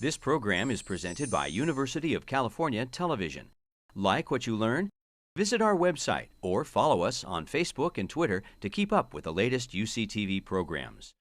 This program is presented by University of California Television. Like what you learn? Visit our website or follow us on Facebook and Twitter to keep up with the latest UCTV programs.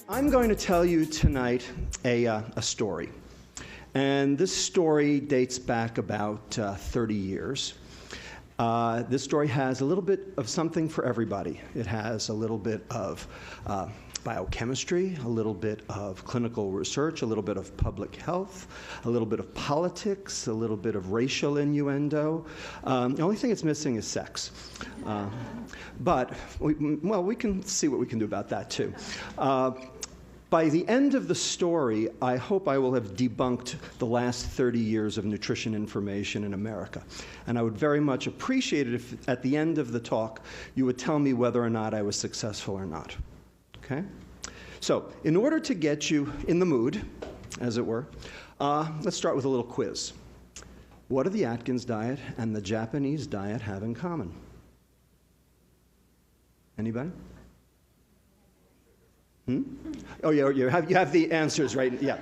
I'm going to tell you tonight a story. And this story dates back about 30 years. This story has a little bit of something for everybody. It has a little bit of biochemistry, a little bit of clinical research, a little bit of public health, a little bit of politics, a little bit of racial innuendo. The only thing it's missing is sex. But we can see what we can do about that too. By the end of the story, I hope I will have debunked the last 30 years of nutrition information in America. And I would very much appreciate it if at the end of the talk you would tell me whether or not I was successful or not. Okay? So, in order to get you in the mood, as it were, let's start with a little quiz. What do the Atkins diet and the Japanese diet have in common? Anybody? Oh, yeah, you have the answers right. Yeah.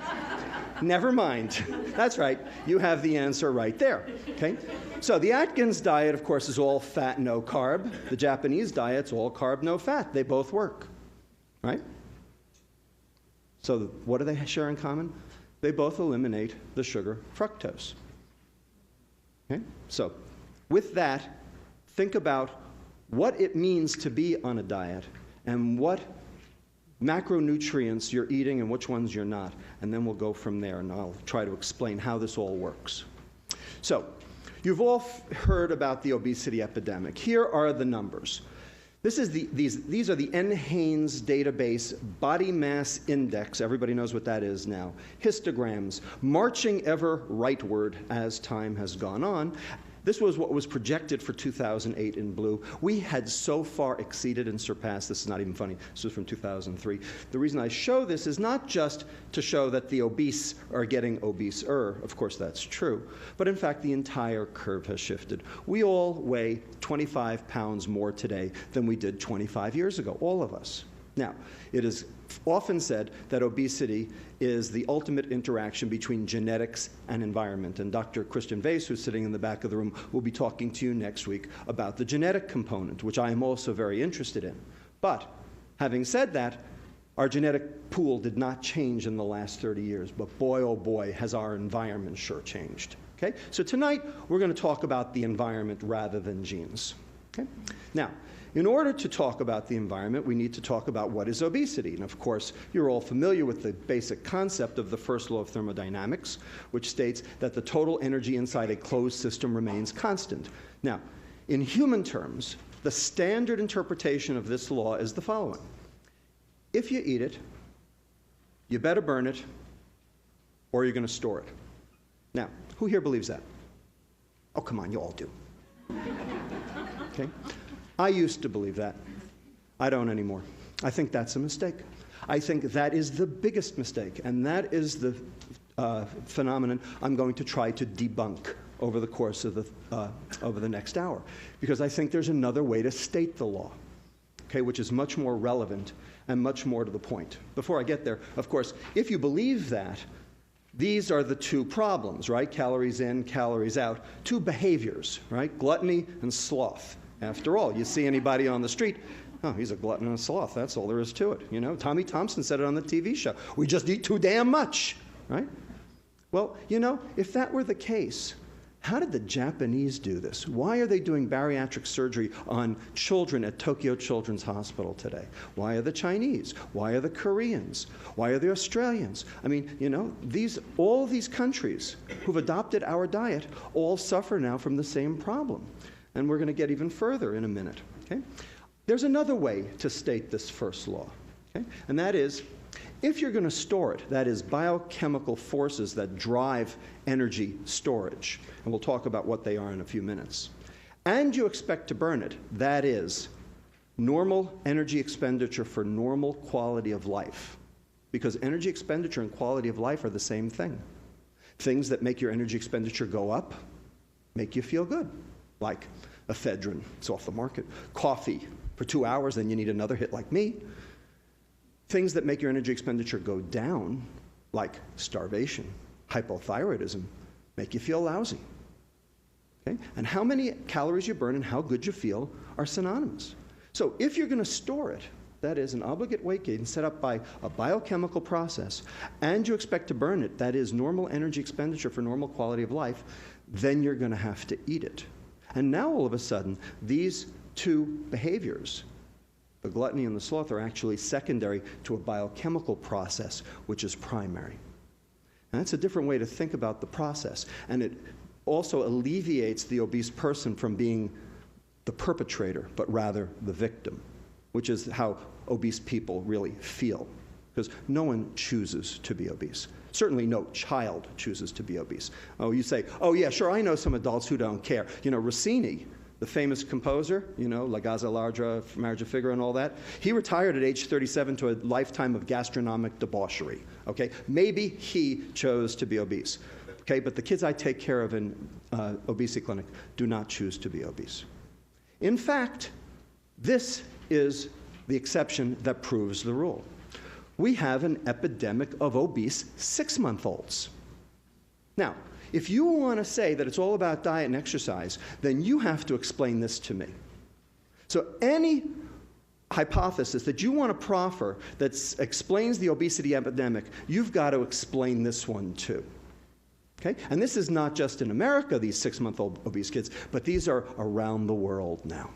Never mind. That's right. You have the answer right there. Okay? So the Atkins diet, of course, is all fat, no carb. The Japanese diet's all carb, no fat. They both work. Right? So what do they share in common? They both eliminate the sugar fructose. Okay? So with that, think about what it means to be on a diet and what macronutrients you're eating and which ones you're not. And then we'll go from there, and I'll try to explain how this all works. So, you've all heard about the obesity epidemic. Here are the numbers. These are the NHANES database body mass index. Everybody knows what that is now. Histograms, marching ever rightward as time has gone on. This was what was projected for 2008 in blue. We had so far exceeded and surpassed. This is not even funny. This was from 2003. The reason I show this is not just to show that the obese are getting obeser. Of course, that's true. But in fact, the entire curve has shifted. We all weigh 25 pounds more today than we did 25 years ago, all of us. Now, it is often said that obesity is the ultimate interaction between genetics and environment. And Dr. Christian Weiss, who's sitting in the back of the room, will be talking to you next week about the genetic component, which I am also very interested in. But having said that, our genetic pool did not change in the last 30 years. But boy, oh boy, has our environment sure changed. Okay? So tonight, we're going to talk about the environment rather than genes. Okay? Now, in order to talk about the environment, we need to talk about what is obesity. And of course, you're all familiar with the basic concept of the first law of thermodynamics, which states that the total energy inside a closed system remains constant. Now, in human terms, the standard interpretation of this law is the following. If you eat it, you better burn it, or you're going to store it. Now, who here believes that? Oh, come on, you all do. Okay? I used to believe that. I don't anymore. I think that's a mistake. I think that is the biggest mistake, and that is the phenomenon I'm going to try to debunk over the course of the next hour, because I think there's another way to state the law, okay, which is much more relevant and much more to the point. Before I get there, of course, if you believe that, these are the two problems, right? Calories in, calories out. Two behaviors, right? Gluttony and sloth. After all, you see anybody on the street, oh, he's a glutton and a sloth. That's all there is to it. You know, Tommy Thompson said it on the TV show. We just eat too damn much, right? Well, you know, if that were the case, How did the Japanese do this? Why are they doing bariatric surgery on children at Tokyo Children's Hospital today? Why are the Chinese? Why are the Koreans? Why are the Australians? I mean, you know, all these countries who've adopted our diet all suffer now from the same problem. And we're going to get even further in a minute. Okay? There's another way to state this first law, okay? And that is, if you're going to store it, that is biochemical forces that drive energy storage, and we'll talk about what they are in a few minutes, and you expect to burn it, that is normal energy expenditure for normal quality of life, because energy expenditure and quality of life are the same thing. Things that make your energy expenditure go up make you feel good, like ephedrine, it's off the market, coffee for 2 hours, then you need another hit like me. Things that make your energy expenditure go down, like starvation, hypothyroidism, make you feel lousy. Okay? And how many calories you burn and how good you feel are synonymous. So if you're going to store it, that is an obligate weight gain set up by a biochemical process, and you expect to burn it, that is normal energy expenditure for normal quality of life, then you're going to have to eat it. And now all of a sudden, these two behaviors, the gluttony and the sloth, are actually secondary to a biochemical process, which is primary. And that's a different way to think about the process. And it also alleviates the obese person from being the perpetrator, but rather the victim, which is how obese people really feel. Because no one chooses to be obese. Certainly no child chooses to be obese. Oh, you say, oh yeah, sure, I know some adults who don't care. You know, Rossini, the famous composer, you know, La Gazza Ladra, Marriage of Figaro and all that, he retired at age 37 to a lifetime of gastronomic debauchery, okay? Maybe he chose to be obese, okay? But the kids I take care of in obesity clinic do not choose to be obese. In fact, this is the exception that proves the rule. We have an epidemic of obese 6-month-olds. Now, if you want to say that it's all about diet and exercise, then you have to explain this to me. So any hypothesis that you want to proffer that explains the obesity epidemic, you've got to explain this one too. Okay? And this is not just in America, these 6-month-old obese kids, but these are around the world now.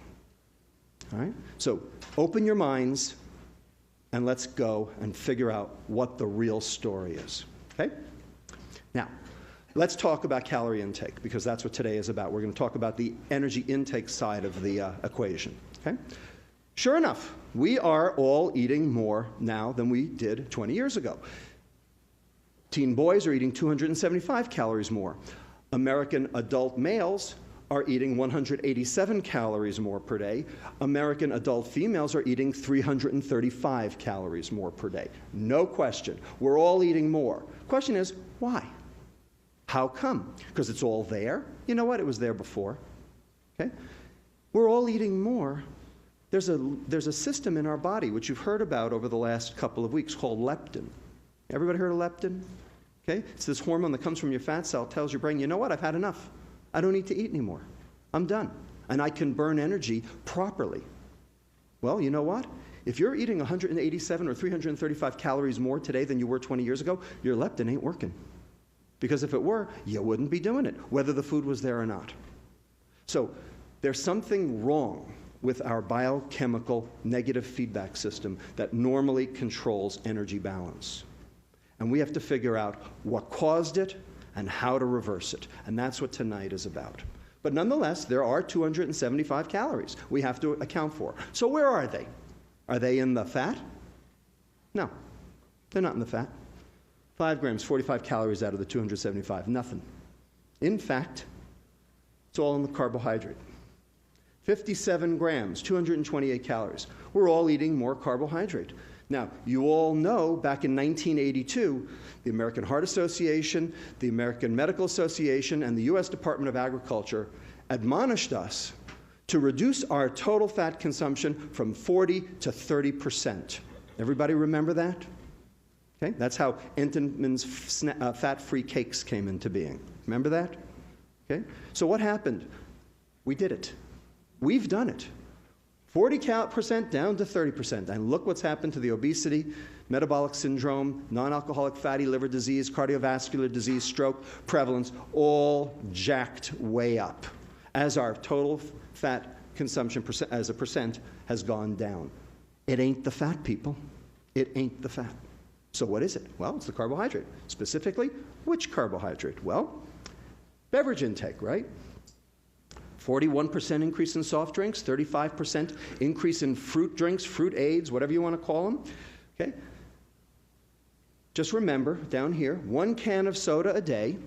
All right? So open your minds and let's go and figure out what the real story is. Okay? Now, let's talk about calorie intake, because that's what today is about. We're going to talk about the energy intake side of the equation. Okay? Sure enough, we are all eating more now than we did 20 years ago. Teen boys are eating 275 calories more. American adult males are eating 187 calories more per day. American adult females are eating 335 calories more per day. No question. We're all eating more. Question is, why? How come? Because it's all there? You know what? It was there before. Okay? We're all eating more. There's a system in our body, which you've heard about over the last couple of weeks, called leptin. Everybody heard of leptin? Okay? It's this hormone that comes from your fat cell, tells your brain, you know what? I've had enough. I don't need to eat anymore. I'm done. And I can burn energy properly. Well, you know what? If you're eating 187 or 335 calories more today than you were 20 years ago, your leptin ain't working. Because if it were, you wouldn't be doing it, whether the food was there or not. So there's something wrong with our biochemical negative feedback system that normally controls energy balance. And we have to figure out what caused it and how to reverse it. And that's what tonight is about. But nonetheless, there are 275 calories we have to account for. So where are they? Are they in the fat? No, they're not in the fat. 5 grams, 45 calories out of the 275, nothing. In fact, it's all in the carbohydrate. 57 grams, 228 calories. We're all eating more carbohydrate. Now, you all know back in 1982, the American Heart Association, the American Medical Association, and the U.S. Department of Agriculture admonished us to reduce our total fat consumption from 40 to 30%. Everybody remember that? Okay? That's how Entenmann's fat-free cakes came into being. Remember that? Okay? So what happened? We did it. We've done it. 40% down to 30%. And look what's happened to the obesity, metabolic syndrome, non-alcoholic fatty liver disease, cardiovascular disease, stroke, prevalence, all jacked way up as our total fat consumption as a percent has gone down. It ain't the fat, people. It ain't the fat. So what is it? Well, it's the carbohydrate. Specifically, which carbohydrate? Well, beverage intake, right? 41% increase in soft drinks, 35% increase in fruit drinks, fruit aids, whatever you want to call them. Okay? Just remember, down here, 1 can of soda a day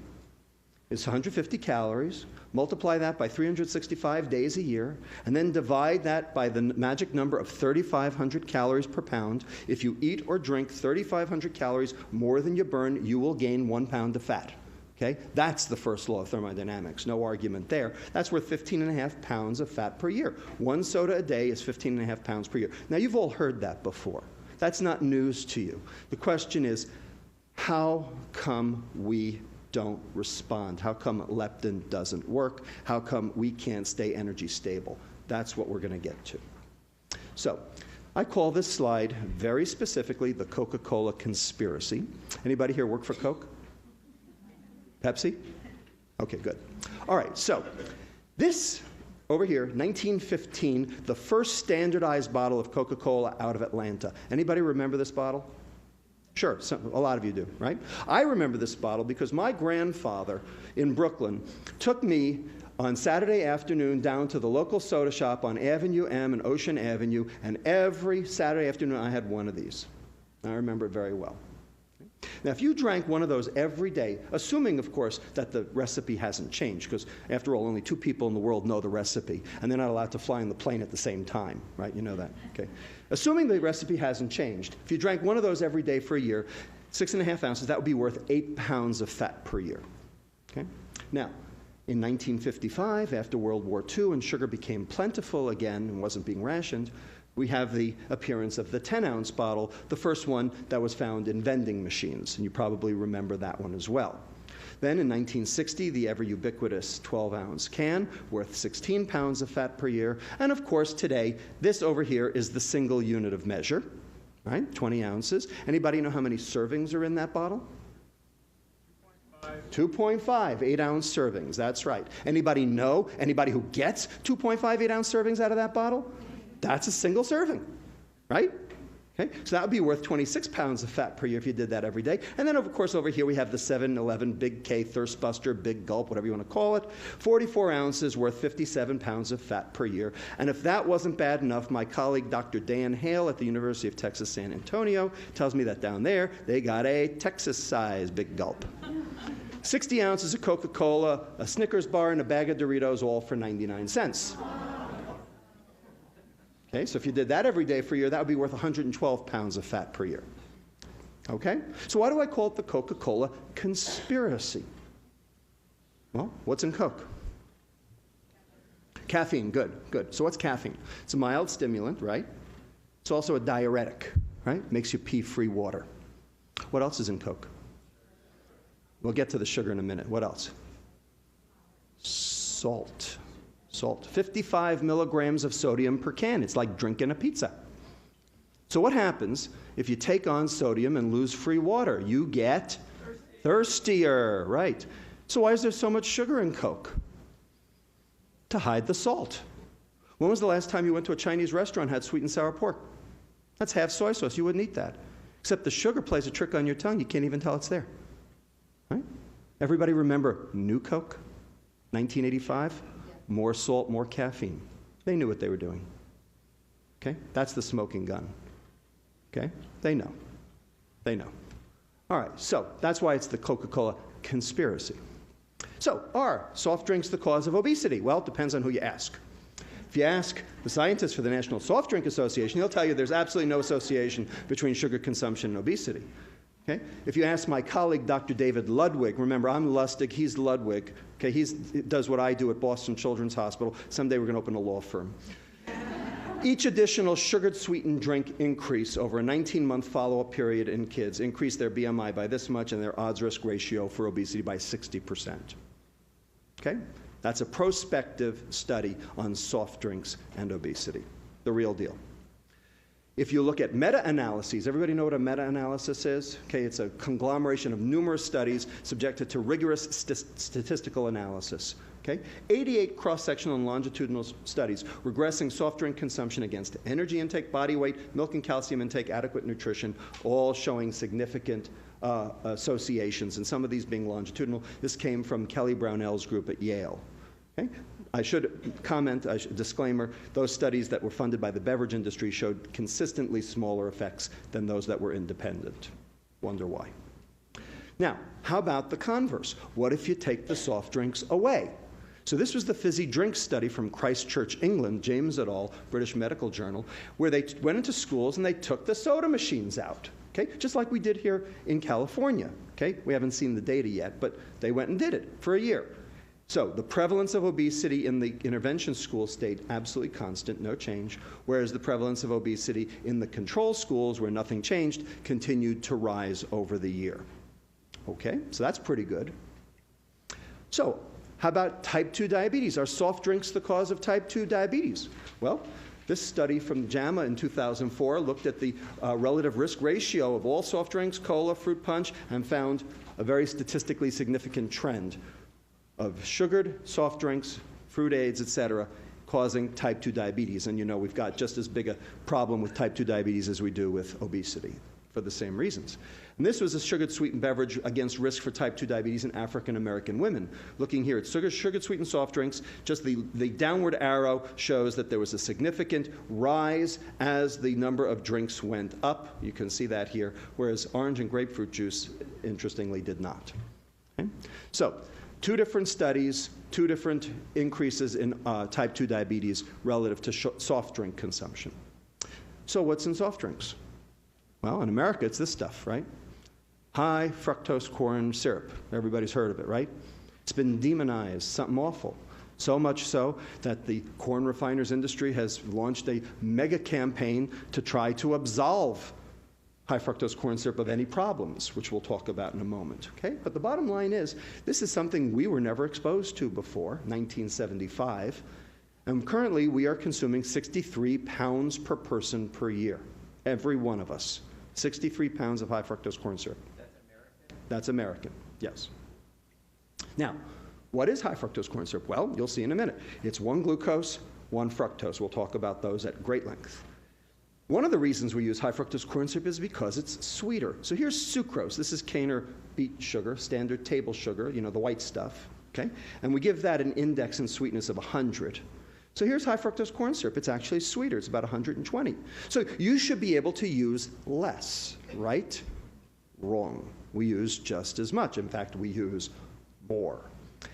is 150 calories. Multiply that by 365 days a year, and then divide that by the magic number of 3,500 calories per pound. If you eat or drink 3,500 calories more than you burn, you will gain 1 pound of fat. Okay? That's the first law of thermodynamics. No argument there. That's worth 15.5 pounds of fat per year. 1 soda a day is 15.5 pounds per year. Now, you've all heard that before. That's not news to you. The question is, how come we don't respond? How come leptin doesn't work? How come we can't stay energy stable? That's what we're going to get to. So, I call this slide very specifically the Coca-Cola conspiracy. Anybody here work for Coke? Pepsi? Okay, good. All right, so this over here, 1915, the first standardized bottle of Coca-Cola out of Atlanta. Anybody remember this bottle? Sure, a lot of you do, right? I remember this bottle because my grandfather in Brooklyn took me on Saturday afternoon down to the local soda shop on Avenue M and Ocean Avenue, and every Saturday afternoon I had one of these. I remember it very well. Now, if you drank one of those every day, assuming, of course, that the recipe hasn't changed, because after all, only 2 people in the world know the recipe, and they're not allowed to fly on the plane at the same time, right? You know that, okay? Assuming the recipe hasn't changed, if you drank one of those every day for a year, 6.5 ounces, that would be worth 8 pounds of fat per year, okay? Now, in 1955, after World War II, and sugar became plentiful again and wasn't being rationed, we have the appearance of the 10-ounce bottle, the first one that was found in vending machines, and you probably remember that one as well. Then in 1960, the ever-ubiquitous 12-ounce can, worth 16 pounds of fat per year, and of course today, this over here is the single unit of measure, right, 20 ounces. Anybody know how many servings are in that bottle? 2.5 8-ounce servings, that's right. Anybody know, anybody who gets 2.5 8-ounce servings out of that bottle? That's a single serving, right? Okay, so that would be worth 26 pounds of fat per year if you did that every day. And then, of course, over here we have the 7-Eleven Big K Thirst Buster, Big Gulp, whatever you want to call it. 44 ounces worth 57 pounds of fat per year. And if that wasn't bad enough, my colleague Dr. Dan Hale at the University of Texas San Antonio tells me that down there they got a Texas-sized Big Gulp. 60 ounces of Coca-Cola, a Snickers bar, and a bag of Doritos, all for 99 cents. Okay, so if you did that every day for a year, that would be worth 112 pounds of fat per year. Okay? So why do I call it the Coca-Cola conspiracy? Well, what's in Coke? Caffeine, good, good. So what's caffeine? It's a mild stimulant, right? It's also a diuretic, right? Makes you pee free water. What else is in Coke? We'll get to the sugar in a minute. What else? Salt. Salt. 55 milligrams of sodium per can. It's like drinking a pizza. So what happens if you take on sodium and lose free water? You get thirstier, right? So why is there so much sugar in Coke? To hide the salt. When was the last time you went to a Chinese restaurant and had sweet and sour pork? That's half soy sauce. You wouldn't eat that. Except the sugar plays a trick on your tongue. You can't even tell it's there. Right? Everybody remember New Coke, 1985? More salt, more caffeine. They knew what they were doing. Okay? That's the smoking gun. Okay? They know. They know. All right, so that's why it's the Coca-Cola conspiracy. So, are soft drinks the cause of obesity? Well, it depends on who you ask. If you ask the scientists for the National Soft Drink Association, they'll tell you there's absolutely no association between sugar consumption and obesity. Okay? If you ask my colleague, Dr. David Ludwig, remember, I'm Lustig, he's Ludwig. Okay? He does what I do at Boston Children's Hospital. Someday we're going to open a law firm. Each additional sugared sweetened drink increase over a 19-month follow-up period in kids increased their BMI by this much and their odds-risk ratio for obesity by 60%. Okay? That's a prospective study on soft drinks and obesity. the real deal. If you look at meta-analyses, everybody know what a meta-analysis is? Okay, it's a conglomeration of numerous studies subjected to rigorous statistical analysis. Okay? 88 cross-sectional and longitudinal studies regressing soft drink consumption against energy intake, body weight, milk and calcium intake, adequate nutrition, all showing significant associations, and some of these being longitudinal. This came from Kelly Brownell's group at Yale. Okay? I should comment, disclaimer, those studies that were funded by the beverage industry showed consistently smaller effects than those that were independent. Wonder why. Now, how about the converse? What if you take the soft drinks away? So this was the fizzy drink study from Christchurch, England, James et al., British Medical Journal, where they went into schools and they took the soda machines out. Okay? Just like we did here in California. Okay? We haven't seen the data yet, but they went and did it for a year. So the prevalence of obesity in the intervention school stayed absolutely constant, no change, whereas the prevalence of obesity in the control schools, where nothing changed, continued to rise over the year. Okay, so that's pretty good. So how about type 2 diabetes? Are soft drinks the cause of type 2 diabetes? Well, this study from JAMA in 2004 looked at the relative risk ratio of all soft drinks, cola, fruit punch, and found a very statistically significant trend of sugared soft drinks, fruit aids, etc., causing type 2 diabetes. And you know we've got just as big a problem with type 2 diabetes as we do with obesity for the same reasons. And this was a sugared sweetened beverage against risk for type 2 diabetes in African American women. Looking here at sugared sweetened soft drinks, just the downward arrow shows that there was a significant rise as the number of drinks went up. You can see that here, whereas orange and grapefruit juice, interestingly, did not. Okay? So, two different studies, two different increases in type 2 diabetes relative to soft drink consumption. So what's in soft drinks? Well, in America, it's this stuff, right? High fructose corn syrup. Everybody's heard of it, right? It's been demonized, something awful. So much so that the corn refiners industry has launched a mega campaign to try to absolve high fructose corn syrup of any problems, which we'll talk about in a moment. Okay? But the bottom line is, this is something we were never exposed to before, 1975, and currently we are consuming 63 pounds per person per year, every one of us. 63 pounds of high fructose corn syrup. That's American? That's American, yes. Now, what is high fructose corn syrup? Well, you'll see in a minute. It's 1 glucose, 1 fructose. We'll talk about those at great length. One of the reasons we use high fructose corn syrup is because it's sweeter. So here's sucrose. This is cane or beet sugar, standard table sugar, you know, the white stuff, okay? And we give that an index in sweetness of 100. So here's high fructose corn syrup. It's actually sweeter. It's about 120. So you should be able to use less, right? Wrong. We use just as much. In fact, we use more.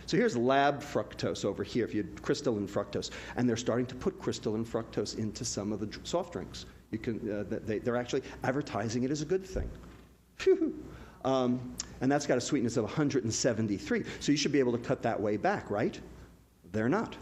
So here's lab fructose over here, if you had crystalline fructose. And they're starting to put crystalline fructose into some of the soft drinks. You can, they're actually advertising it as a good thing. And that's got a sweetness of 173. So you should be able to cut that way back, right? They're not.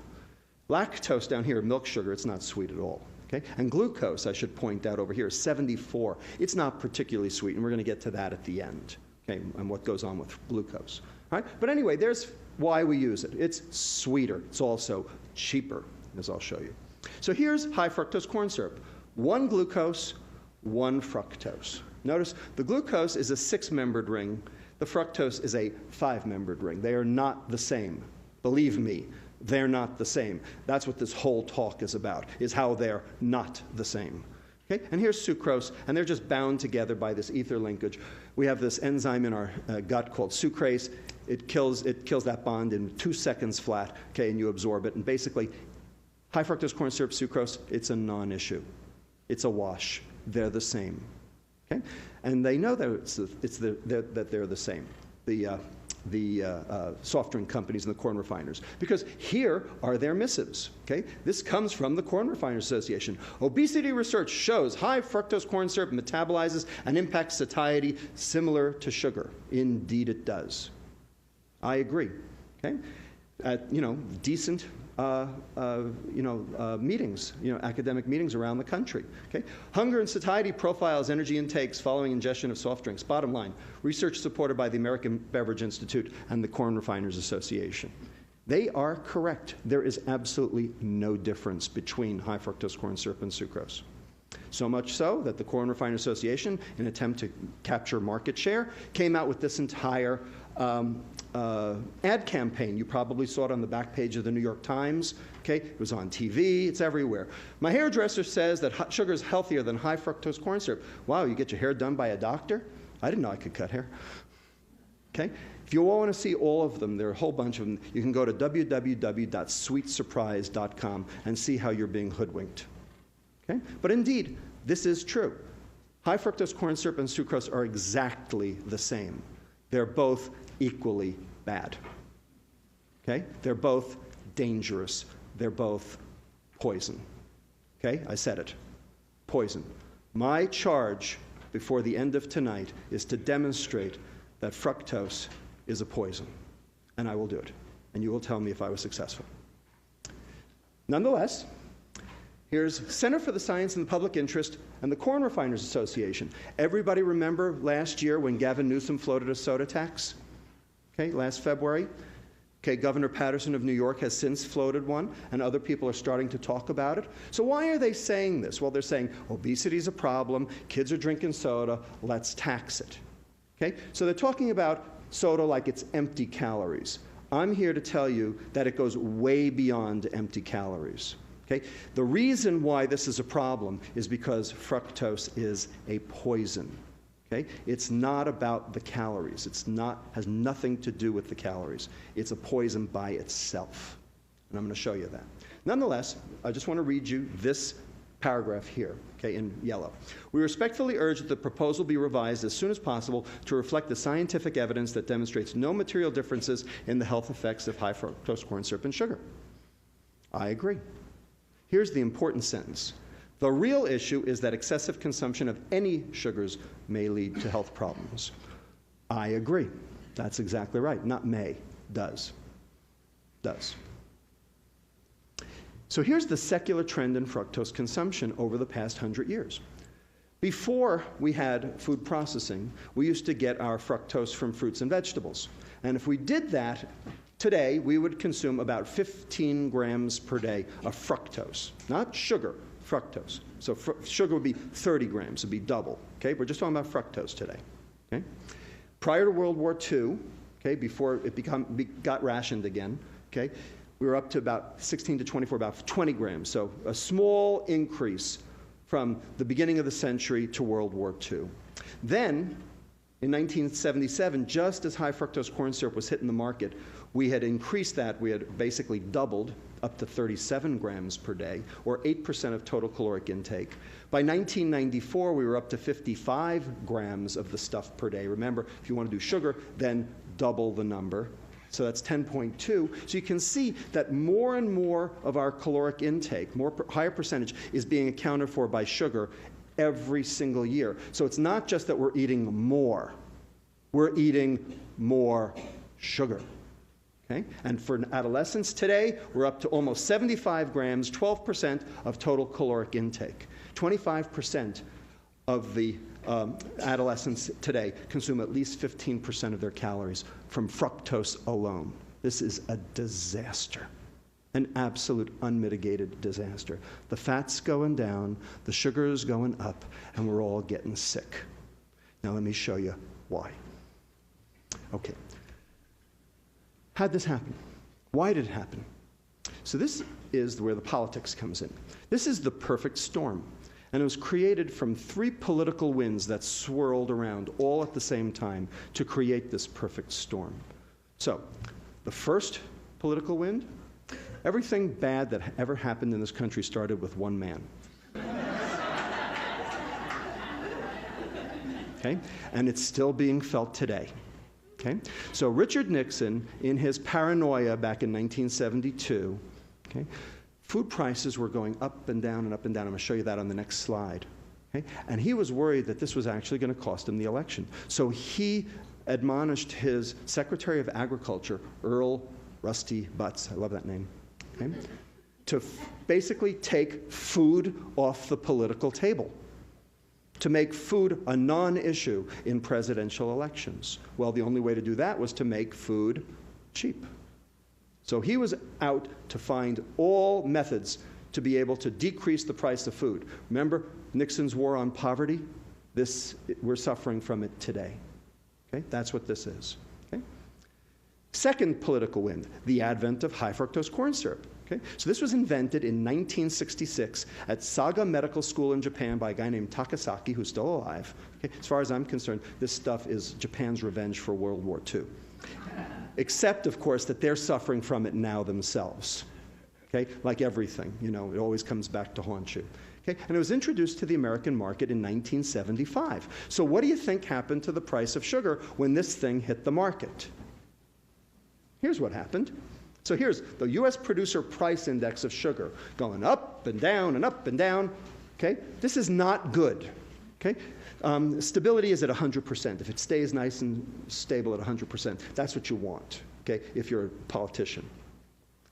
Lactose down here, milk sugar, it's not sweet at all. Okay? And glucose, I should point out over here, is 74. It's not particularly sweet, and we're going to get to that at the end, okay, and what goes on with glucose. All right? But anyway, there's why we use it. It's sweeter. It's also cheaper, as I'll show you. So here's high fructose corn syrup. 1 glucose, 1 fructose. Notice the glucose is a 6-membered ring. The fructose is a 5-membered ring. They are not the same. Believe me, they're not the same. That's what this whole talk is about, is how they're not the same. Okay? And here's sucrose, and they're just bound together by this ether linkage. We have this enzyme in our gut called sucrase. It kills that bond in 2 seconds flat, okay, and you absorb it. And basically, high fructose corn syrup, sucrose, it's a non-issue. It's a wash. They're the same. Okay? And they know that that they're the same. The soft drink companies and the corn refiners, because here are their missives. Okay, this comes from the Corn Refiners Association. Obesity research shows high fructose corn syrup metabolizes and impacts satiety similar to sugar. Indeed, it does. I agree. Okay, at decent meetings, academic meetings around the country. Okay, hunger and satiety profiles energy intakes following ingestion of soft drinks. Bottom line, research supported by the American Beverage Institute and the Corn Refiners Association. They are correct. There is absolutely no difference between high fructose corn syrup and sucrose. So much so that the Corn Refiners Association, in an attempt to capture market share, came out with this entire ad campaign. You probably saw it on the back page of the New York Times. Okay? It was on TV. It's everywhere. My hairdresser says that sugar is healthier than high fructose corn syrup. Wow, you get your hair done by a doctor? I didn't know I could cut hair. Okay? If you all want to see all of them, there are a whole bunch of them. You can go to www.sweetsurprise.com and see how you're being hoodwinked. Okay? But indeed, this is true. High fructose corn syrup and sucrose are exactly the same. They're both equally bad. Okay? They're both dangerous. They're both poison. Okay? I said it. Poison. My charge before the end of tonight is to demonstrate that fructose is a poison. And I will do it. And you will tell me if I was successful. Nonetheless, here's Center for the Science and the Public Interest and the Corn Refiners Association. Everybody remember last year when Gavin Newsom floated a soda tax? Okay, last February. Okay, Governor Patterson of New York has since floated one, and other people are starting to talk about it. So why are they saying this? Well, they're saying obesity is a problem, kids are drinking soda, let's tax it. Okay, so they're talking about soda like it's empty calories. I'm here to tell you that it goes way beyond empty calories. Okay? The reason why this is a problem is because fructose is a poison. Okay? It's not about the calories. Has nothing to do with the calories. It's a poison by itself. And I'm going to show you that. Nonetheless, I just want to read you this paragraph here, okay, in yellow. We respectfully urge that the proposal be revised as soon as possible to reflect the scientific evidence that demonstrates no material differences in the health effects of high fructose corn syrup and sugar. I agree. Here's the important sentence. The real issue is that excessive consumption of any sugars may lead to health problems. I agree. That's exactly right. Not may. Does. Does. So here's the secular trend in fructose consumption over the past 100 years. Before we had food processing, we used to get our fructose from fruits and vegetables. And if we did that, today we would consume about 15 grams per day of fructose. Not sugar, fructose. So sugar would be 30 grams, it would be double. Okay? We're just talking about fructose today. Okay? Prior to World War II, okay, before it got rationed again, okay, we were up to about 16 to 24, about 20 grams. So a small increase from the beginning of the century to World War II. Then, in 1977, just as high fructose corn syrup was hitting the market, we had increased that. We had basically doubled up to 37 grams per day, or 8% of total caloric intake. By 1994, we were up to 55 grams of the stuff per day. Remember, if you want to do sugar, then double the number. So that's 10.2. So you can see that more and more of our caloric intake, higher percentage, is being accounted for by sugar every single year. So it's not just that we're eating more. We're eating more sugar. Okay? And for adolescents today, we're up to almost 75 grams, 12% of total caloric intake. 25% of the adolescents today consume at least 15% of their calories from fructose alone. This is a disaster, an absolute unmitigated disaster. The fat's going down, the sugar is going up, and we're all getting sick. Now let me show you why. Okay. How'd this happen? Why did it happen? So this is where the politics comes in. This is the perfect storm. And it was created from 3 political winds that swirled around all at the same time to create this perfect storm. So, the first political wind, everything bad that ever happened in this country started with one man. Okay? And it's still being felt today. Okay? So Richard Nixon, in his paranoia back in 1972, okay, food prices were going up and down and up and down. I'm going to show you that on the next slide. Okay? And he was worried that this was actually going to cost him the election. So he admonished his Secretary of Agriculture, Earl Rusty Butz, I love that name, okay, to basically take food off the political table, to make food a non-issue in presidential elections. Well, the only way to do that was to make food cheap. So he was out to find all methods to be able to decrease the price of food. Remember Nixon's war on poverty? We're suffering from it today. Okay? That's what this is. Okay? Second political wind, the advent of high fructose corn syrup. Okay? So this was invented in 1966 at Saga Medical School in Japan by a guy named Takasaki, who's still alive. Okay? As far as I'm concerned, this stuff is Japan's revenge for World War II. Except, of course, that they're suffering from it now themselves. Okay? Like everything, you know, it always comes back to haunt you. Okay? And it was introduced to the American market in 1975. So what do you think happened to the price of sugar when this thing hit the market? Here's what happened. So here's the U.S. Producer Price Index of sugar going up and down and up and down. Okay? This is not good. Okay? Stability is at 100%. If it stays nice and stable at 100%, that's what you want, okay, if you're a politician.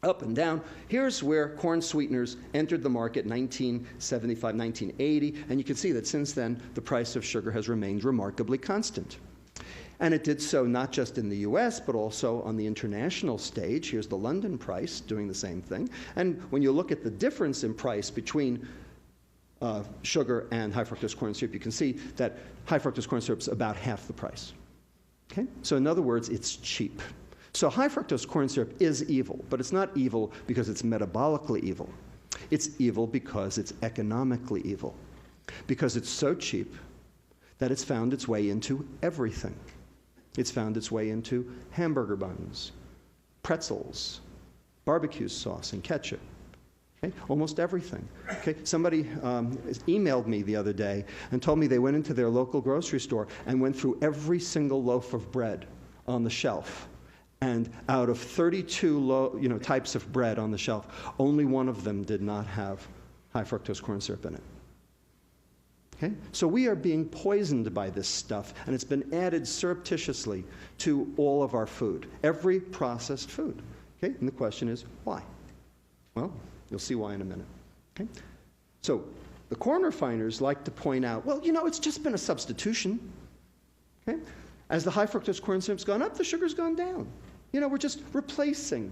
Up and down. Here's where corn sweeteners entered the market in 1975, 1980, and you can see that since then, the price of sugar has remained remarkably constant. And it did so not just in the US, but also on the international stage. Here's the London price doing the same thing. And when you look at the difference in price between sugar and high fructose corn syrup, you can see that high fructose corn syrup is about half the price. Okay? So in other words, it's cheap. So high fructose corn syrup is evil, but it's not evil because it's metabolically evil. It's evil because it's economically evil, because it's so cheap that it's found its way into everything. It's found its way into hamburger buns, pretzels, barbecue sauce, and ketchup. Okay? Almost everything. Okay? Somebody emailed me the other day and told me they went into their local grocery store and went through every single loaf of bread on the shelf. And out of 32 types of bread on the shelf, only one of them did not have high fructose corn syrup in it. Okay? So we are being poisoned by this stuff, and it's been added surreptitiously to all of our food, every processed food. Okay? And the question is, why? Well, you'll see why in a minute. Okay? So the corn refiners like to point out, well, it's just been a substitution. Okay? As the high fructose corn syrup's gone up, the sugar's gone down. We're just replacing,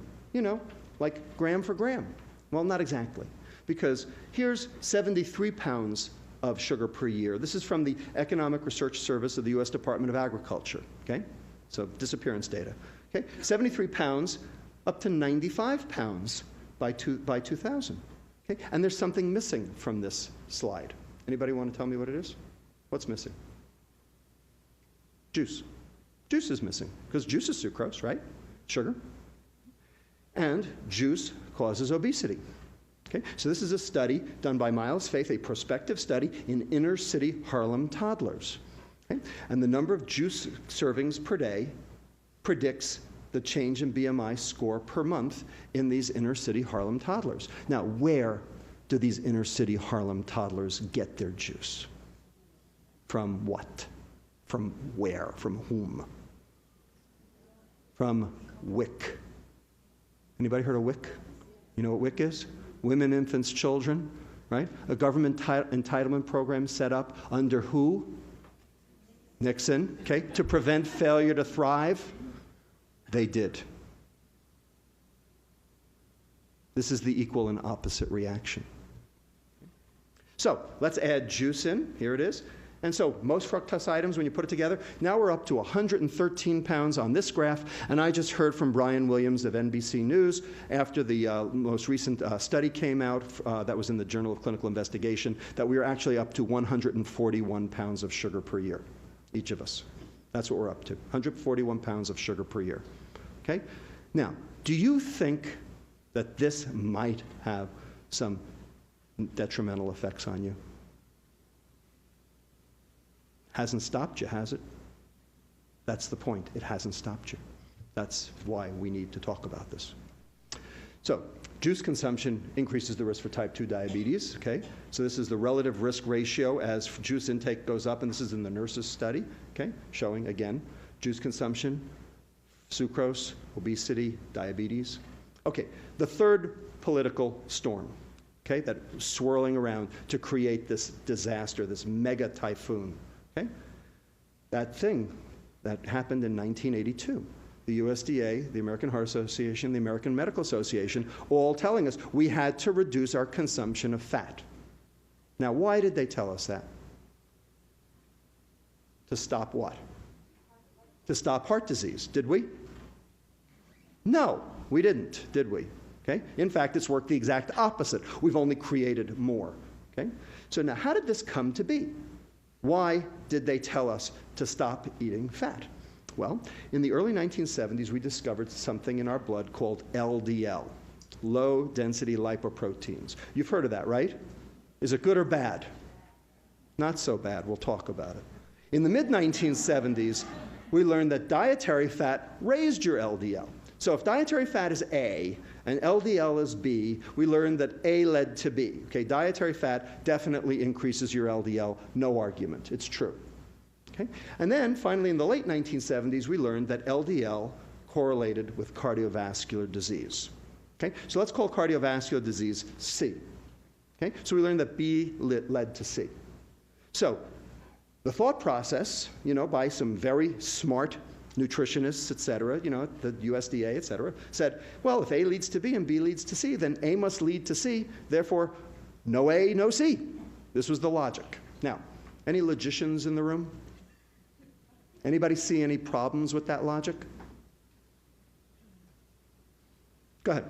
like gram for gram. Well, not exactly, because here's 73 pounds of sugar per year. This is from the Economic Research Service of the U.S. Department of Agriculture. Okay? So disappearance data. Okay? 73 pounds up to 95 pounds by 2000. Okay? And there's something missing from this slide. Anybody want to tell me what it is? What's missing? Juice. Juice is missing, because juice is sucrose, right? Sugar. And juice causes obesity. Okay? So this is a study done by Miles Faith, a prospective study in inner-city Harlem toddlers. Okay? And the number of juice servings per day predicts the change in BMI score per month in these inner-city Harlem toddlers. Now, where do these inner-city Harlem toddlers get their juice? From what? From where? From whom? From WIC. Anybody heard of WIC? You know what WIC is? Women, Infants, Children, right? A government entitlement program set up under who? Nixon, okay? To prevent failure to thrive. They did. This is the equal and opposite reaction. So let's add juice in. Here it is. And so most fructose items, when you put it together, now we're up to 113 pounds on this graph. And I just heard from Brian Williams of NBC News after the most recent study came out that was in the Journal of Clinical Investigation that we are actually up to 141 pounds of sugar per year, each of us. That's what we're up to, 141 pounds of sugar per year. Okay? Now, do you think that this might have some detrimental effects on you? Hasn't stopped you, has it? That's the point. It hasn't stopped you. That's why we need to talk about this. So, juice consumption increases the risk for type 2 diabetes, okay? So this is the relative risk ratio as juice intake goes up, and this is in the nurses' study, okay? Showing, again, juice consumption, sucrose, obesity, diabetes. Okay, the third political storm, okay, that's swirling around to create this disaster, this mega typhoon. Okay? That thing that happened in 1982, the USDA, the American Heart Association, the American Medical Association, all telling us we had to reduce our consumption of fat. Now, why did they tell us that? To stop what? To stop heart disease, did we? No, we didn't, did we? Okay? In fact, it's worked the exact opposite. We've only created more. Okay? So now, how did this come to be? Why did they tell us to stop eating fat? Well, in the early 1970s, we discovered something in our blood called LDL, low-density lipoproteins. You've heard of that, right? Is it good or bad? Not so bad. We'll talk about it. In the mid-1970s, we learned that dietary fat raised your LDL. So if dietary fat is A and LDL is B, we learned that A led to B. Okay, dietary fat definitely increases your LDL, no argument. It's true. Okay? And then finally in the late 1970s, we learned that LDL correlated with cardiovascular disease. Okay? So let's call cardiovascular disease C. Okay? So we learned that B led to C. So the thought process, by some very smart nutritionists, et cetera, the USDA, et cetera, said, well, if A leads to B and B leads to C, then A must lead to C, therefore, no A, no C. This was the logic. Now, any logicians in the room? Anybody see any problems with that logic? Go ahead.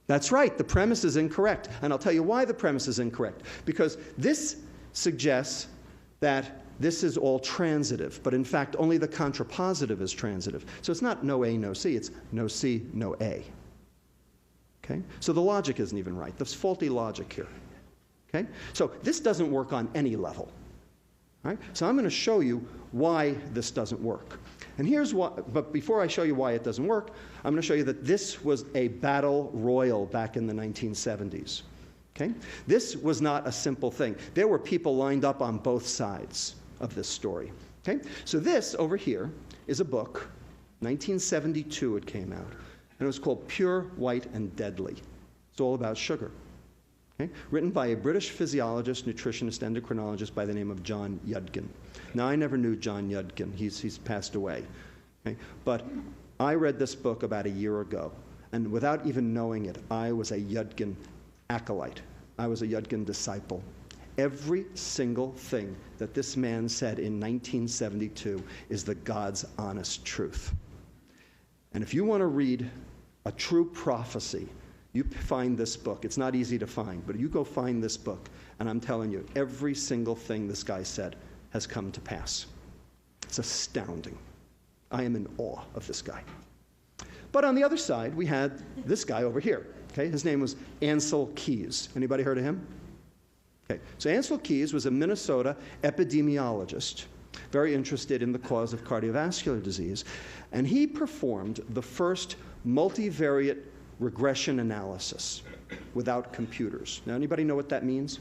That's right, the premise is incorrect. And I'll tell you why the premise is incorrect. Because this suggests that this is all transitive, but in fact, only the contrapositive is transitive. So it's not no A, no C, it's no C, no A. Okay? So the logic isn't even right. There's faulty logic here. Okay? So this doesn't work on any level. All right? So I'm going to show you why this doesn't work. And here's what, but before I show you why it doesn't work, I'm going to show you that this was a battle royal back in the 1970s. Okay? This was not a simple thing. There were people lined up on both sides of this story. Okay? So this over here is a book, 1972 it came out, and it was called Pure, White, and Deadly. It's all about sugar. Okay? Written by a British physiologist, nutritionist, endocrinologist by the name of John Yudkin. Now, I never knew John Yudkin. He's passed away. Okay? But I read this book about a year ago, and without even knowing it, I was a Yudkin acolyte. I was a Yudkin disciple. Every single thing that this man said in 1972 is the God's honest truth. And if you want to read a true prophecy, you find this book. It's not easy to find, but you go find this book, and I'm telling you, every single thing this guy said has come to pass. It's astounding. I am in awe of this guy. But on the other side, we had this guy over here. Okay? His name was Ansel Keys. Anybody heard of him? Okay. So Ansel Keys was a Minnesota epidemiologist, very interested in the cause of cardiovascular disease, and he performed the first multivariate regression analysis without computers. Now, anybody know what that means?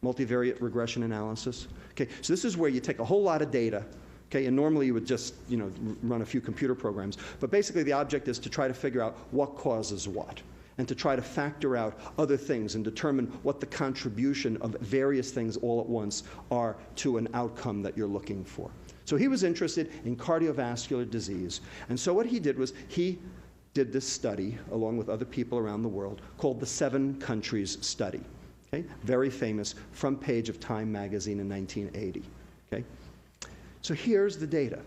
Multivariate regression analysis? Okay, so this is where you take a whole lot of data, okay, and normally you would just, run a few computer programs, but basically the object is to try to figure out what causes what, and to try to factor out other things and determine what the contribution of various things all at once are to an outcome that you're looking for. So he was interested in cardiovascular disease, and so what he did was he did this study, along with other people around the world, called the 7 Countries Study. Okay? Very famous, front page of Time magazine in 1980. Okay? So here's the data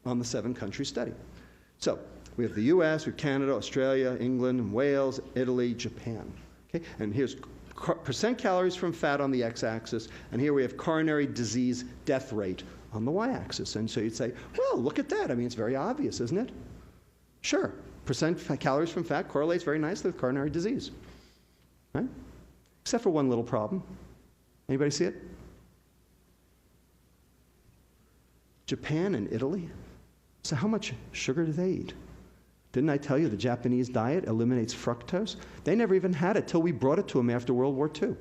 on the 7 Countries Study. So we have the US, we have Canada, Australia, England, and Wales, Italy, Japan. Okay? And here's percent calories from fat on the x-axis, and here we have coronary disease death rate on the y-axis. And so you'd say, well, look at that. I mean, it's very obvious, isn't it? Sure. Percent calories from fat correlates very nicely with coronary disease, right? Except for one little problem. Anybody see it? Japan and Italy. So how much sugar do they eat? Didn't I tell you the Japanese diet eliminates fructose? They never even had it till we brought it to them after World War II.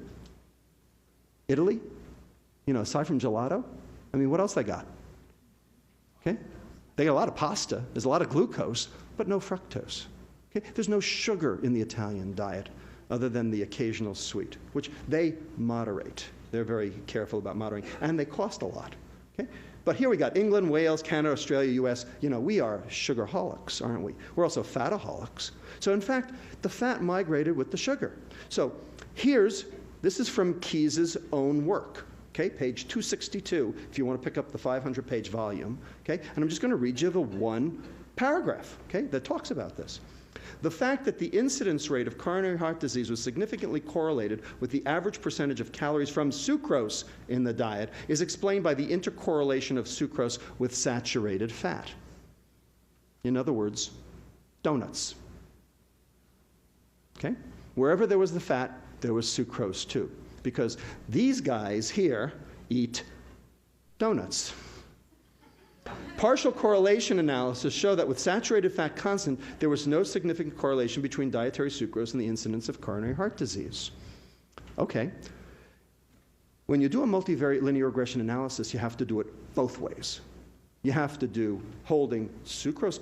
Italy, aside from gelato, I mean, what else they got? Okay? They got a lot of pasta, there's a lot of glucose, but no fructose. Okay? There's no sugar in the Italian diet other than the occasional sweet, which they moderate. They're very careful about moderating, and they cost a lot. Okay? But here we got England, Wales, Canada, Australia, US. You know, we are sugarholics, aren't we? We're also fataholics. So in fact, the fat migrated with the sugar. So this is from Keyes's own work. Okay, page 262, if you want to pick up the 500-page volume. Okay, and I'm just going to read you the one paragraph, okay, that talks about this. The fact that the incidence rate of coronary heart disease was significantly correlated with the average percentage of calories from sucrose in the diet is explained by the intercorrelation of sucrose with saturated fat. In other words, donuts. Okay? Wherever there was the fat, there was sucrose too. Because these guys here eat donuts. Partial correlation analysis show that with saturated fat constant, there was no significant correlation between dietary sucrose and the incidence of coronary heart disease. Okay. When you do a multivariate linear regression analysis, you have to do it both ways. You have to do holding sucrose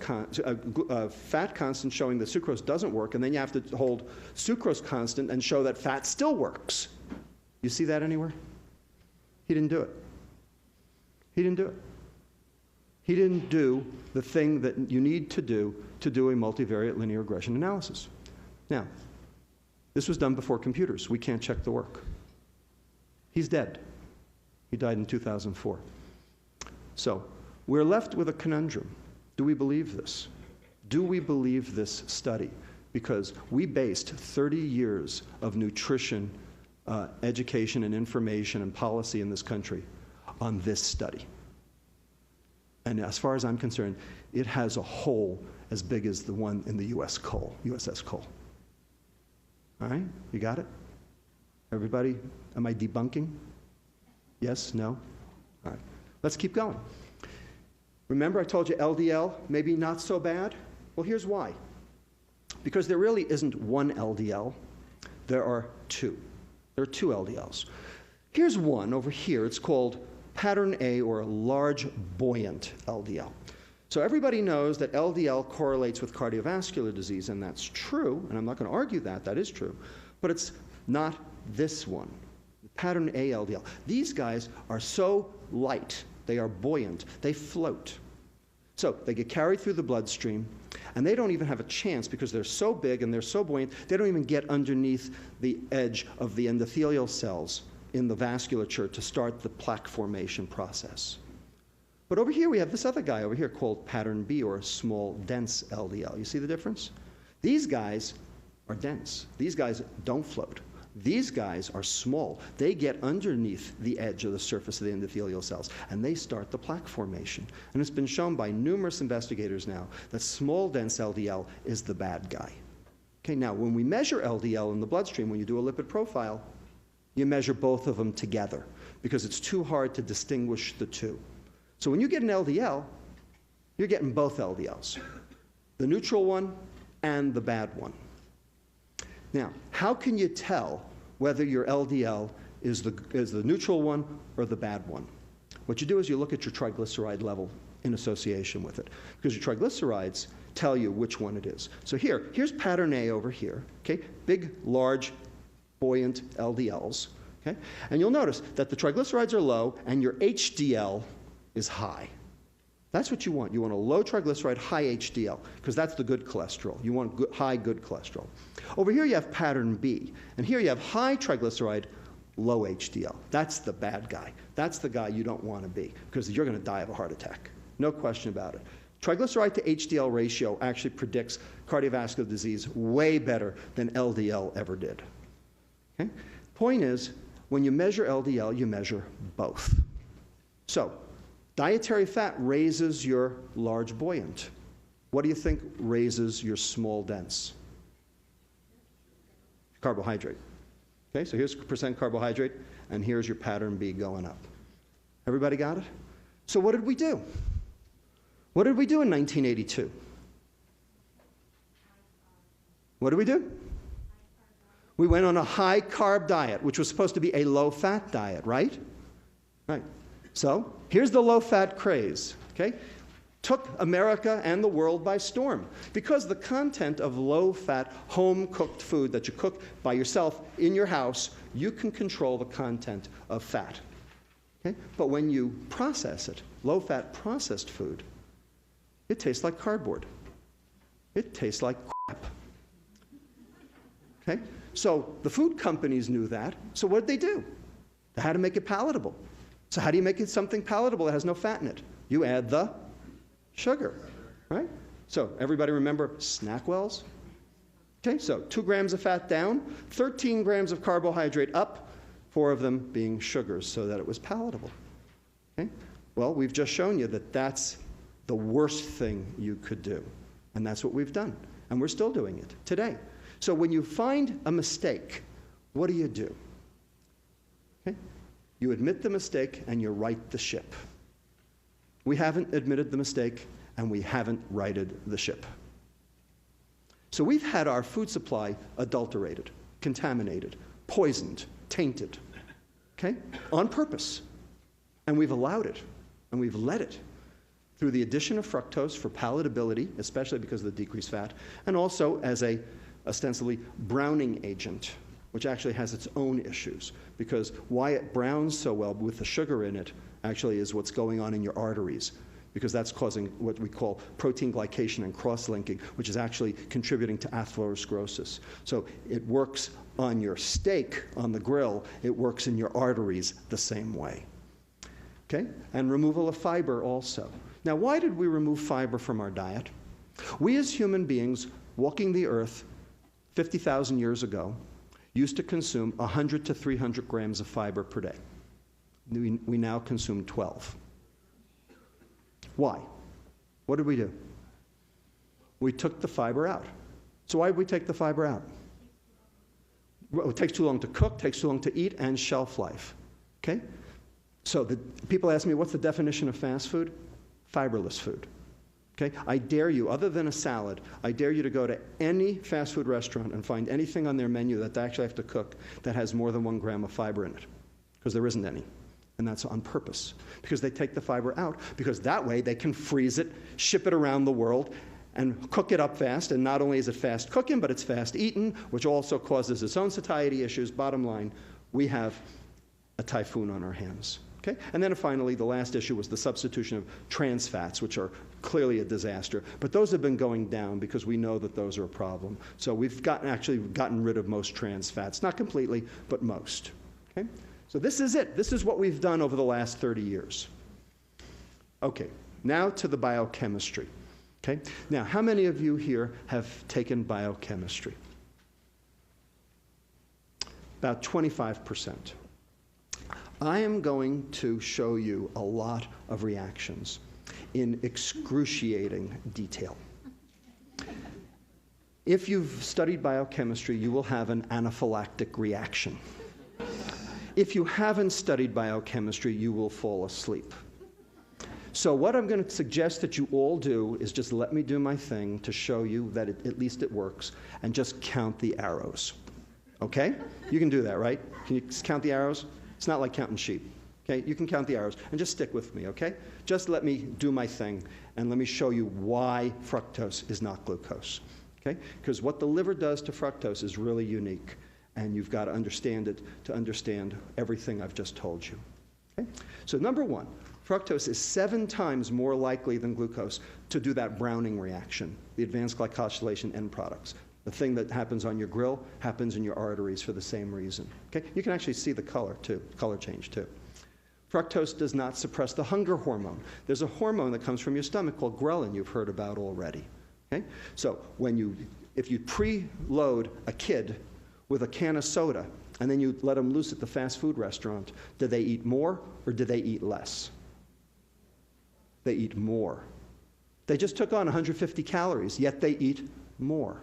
fat constant showing that sucrose doesn't work, and then you have to hold sucrose constant and show that fat still works. You see that anywhere? He didn't do it. He didn't do it. He didn't do the thing that you need to do a multivariate linear regression analysis. Now, this was done before computers. We can't check the work. He's dead. He died in 2004. So, we're left with a conundrum. Do we believe this? Do we believe this study? Because we based 30 years of nutrition, education and information and policy in this country on this study. And as far as I'm concerned, it has a hole as big as the one in the USS Cole. All right? You got it? Everybody, am I debunking? Yes? No? All right. Let's keep going. Remember I told you LDL, maybe not so bad? Well, here's why. Because there really isn't one LDL. There are two. There are two LDLs. Here's one over here. It's called pattern A, or a large buoyant LDL. So everybody knows that LDL correlates with cardiovascular disease, and that's true, and I'm not going to argue that. That is true. But it's not this one, pattern A LDL. These guys are so light. They are buoyant. They float. So they get carried through the bloodstream, and they don't even have a chance because they're so big and they're so buoyant, they don't even get underneath the edge of the endothelial cells in the vasculature to start the plaque formation process. But over here we have this other guy over here called pattern B, or small dense LDL. You see the difference? These guys are dense. These guys don't float. These guys are small. They get underneath the edge of the surface of the endothelial cells, and they start the plaque formation. And it's been shown by numerous investigators now that small dense LDL is the bad guy. Okay, now when we measure LDL in the bloodstream, when you do a lipid profile, you measure both of them together because it's too hard to distinguish the two. So when you get an LDL, you're getting both LDLs, the neutral one and the bad one. Now, how can you tell whether your LDL is the neutral one or the bad one? What you do is you look at your triglyceride level in association with it, because your triglycerides tell you which one it is. So here's pattern A over here, okay? Big, large, buoyant LDLs, okay? And you'll notice that the triglycerides are low and your HDL is high. That's what you want. You want a low triglyceride, high HDL, because that's the good cholesterol. You want high good cholesterol. Over here you have pattern B, and here you have high triglyceride, low HDL. That's the bad guy. That's the guy you don't want to be, because you're going to die of a heart attack. No question about it. Triglyceride to HDL ratio actually predicts cardiovascular disease way better than LDL ever did. Okay? Point is, when you measure LDL, you measure both. So, dietary fat raises your large buoyant. What do you think raises your small dense? Carbohydrate. Okay, so here's percent carbohydrate, and here's your pattern B going up. Everybody got it? So what did we do? What did we do in 1982? What did we do? We went on a high-carb diet, which was supposed to be a low-fat diet, right? Right. So here's the low-fat craze, okay? Took America and the world by storm, because the content of low-fat, home-cooked food that you cook by yourself in your house, you can control the content of fat. Okay? But when you process it, low-fat processed food, it tastes like cardboard. It tastes like crap. Okay? So the food companies knew that, so what did they do? They had to make it palatable. So how do you make it something palatable that has no fat in it? You add the sugar, right? So everybody remember SnackWells? Okay, so 2 grams of fat down, 13 grams of carbohydrate up, 4 of them being sugars so that it was palatable. Okay? Well, we've just shown you that that's the worst thing you could do. And that's what we've done. And we're still doing it today. So when you find a mistake, what do? Okay? You admit the mistake and you right the ship. We haven't admitted the mistake and we haven't righted the ship. So we've had our food supply adulterated, contaminated, poisoned, tainted, okay, on purpose. And we've allowed it, and we've let it through the addition of fructose for palatability, especially because of the decreased fat, and also as a ostensibly browning agent, which actually has its own issues, because why it browns so well with the sugar in it actually is what's going on in your arteries, because that's causing what we call protein glycation and cross-linking, which is actually contributing to atherosclerosis. So it works on your steak on the grill, it works in your arteries the same way. Okay? And removal of fiber also. Now, why did we remove fiber from our diet? We as human beings walking the earth 50,000 years ago used to consume 100 to 300 grams of fiber per day. We now consume 12. Why? What did we do? We took the fiber out. So why did we take the fiber out? Well, it takes too long to cook, takes too long to eat, and shelf life. Okay? So people ask me, what's the definition of fast food? Fiberless food. Okay? I dare you, other than a salad, I dare you to go to any fast food restaurant and find anything on their menu that they actually have to cook that has more than 1 gram of fiber in it, because there isn't any. And that's on purpose, because they take the fiber out, because that way they can freeze it, ship it around the world, and cook it up fast. And not only is it fast cooking, but it's fast eaten, which also causes its own satiety issues. Bottom line, we have a typhoon on our hands. Okay? And then finally, the last issue was the substitution of trans fats, which are clearly a disaster. But those have been going down because we know that those are a problem. So we've actually gotten rid of most trans fats. Not completely, but most. Okay? So this is it. This is what we've done over the last 30 years. Okay, now to the biochemistry. Okay? Now, how many of you here have taken biochemistry? About 25%. I am going to show you a lot of reactions in excruciating detail. If you've studied biochemistry, you will have an anaphylactic reaction. If you haven't studied biochemistry, you will fall asleep. So what I'm going to suggest that you all do is just let me do my thing to show you that at least it works, and just count the arrows. Okay? You can do that, right? Can you count the arrows? It's not like counting sheep. Okay? You can count the arrows, and just stick with me, okay? Just let me do my thing, and let me show you why fructose is not glucose. Okay? Because what the liver does to fructose is really unique. And you've got to understand it to understand everything I've just told you. Okay? So number one, fructose is 7 times more likely than glucose to do that browning reaction, the advanced glycosylation end products. The thing that happens on your grill happens in your arteries for the same reason. Okay? You can actually see the color too, color change too. Fructose does not suppress the hunger hormone. There's a hormone that comes from your stomach called ghrelin you've heard about already. Okay? So if you preload a kid with a can of soda, and then you let them loose at the fast food restaurant, do they eat more or do they eat less? They eat more. They just took on 150 calories, yet they eat more.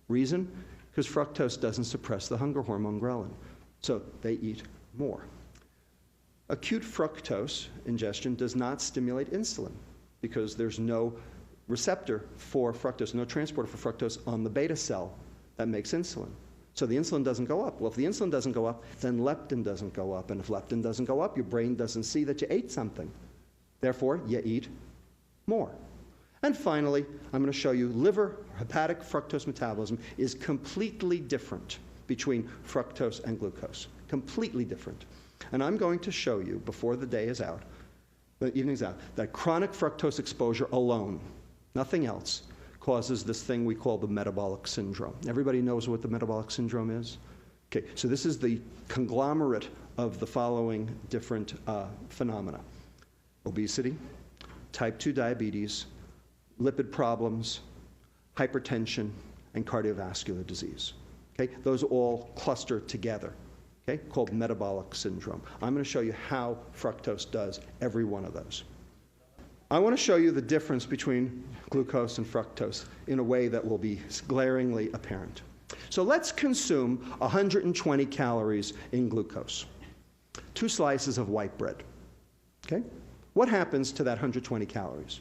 Reason? Because fructose doesn't suppress the hunger hormone ghrelin. So they eat more. Acute fructose ingestion does not stimulate insulin because there's no receptor for fructose, no transporter for fructose on the beta cell that makes insulin. So the insulin doesn't go up. Well, if the insulin doesn't go up, then leptin doesn't go up. And if leptin doesn't go up, your brain doesn't see that you ate something. Therefore, you eat more. And finally, I'm going to show you liver hepatic fructose metabolism is completely different between fructose and glucose. completely different. And I'm going to show you before the day is out, the evening's out, that chronic fructose exposure alone, nothing else, causes this thing we call the metabolic syndrome. Everybody knows what the metabolic syndrome is? Okay, so this is the conglomerate of the following different phenomena: obesity, type 2 diabetes, lipid problems, hypertension, and cardiovascular disease. Okay, those all cluster together, okay, called metabolic syndrome. I'm going to show you how fructose does every one of those. I want to show you the difference between glucose and fructose in a way that will be glaringly apparent. So let's consume 120 calories in glucose. 2 slices of white bread. Okay? What happens to that 120 calories?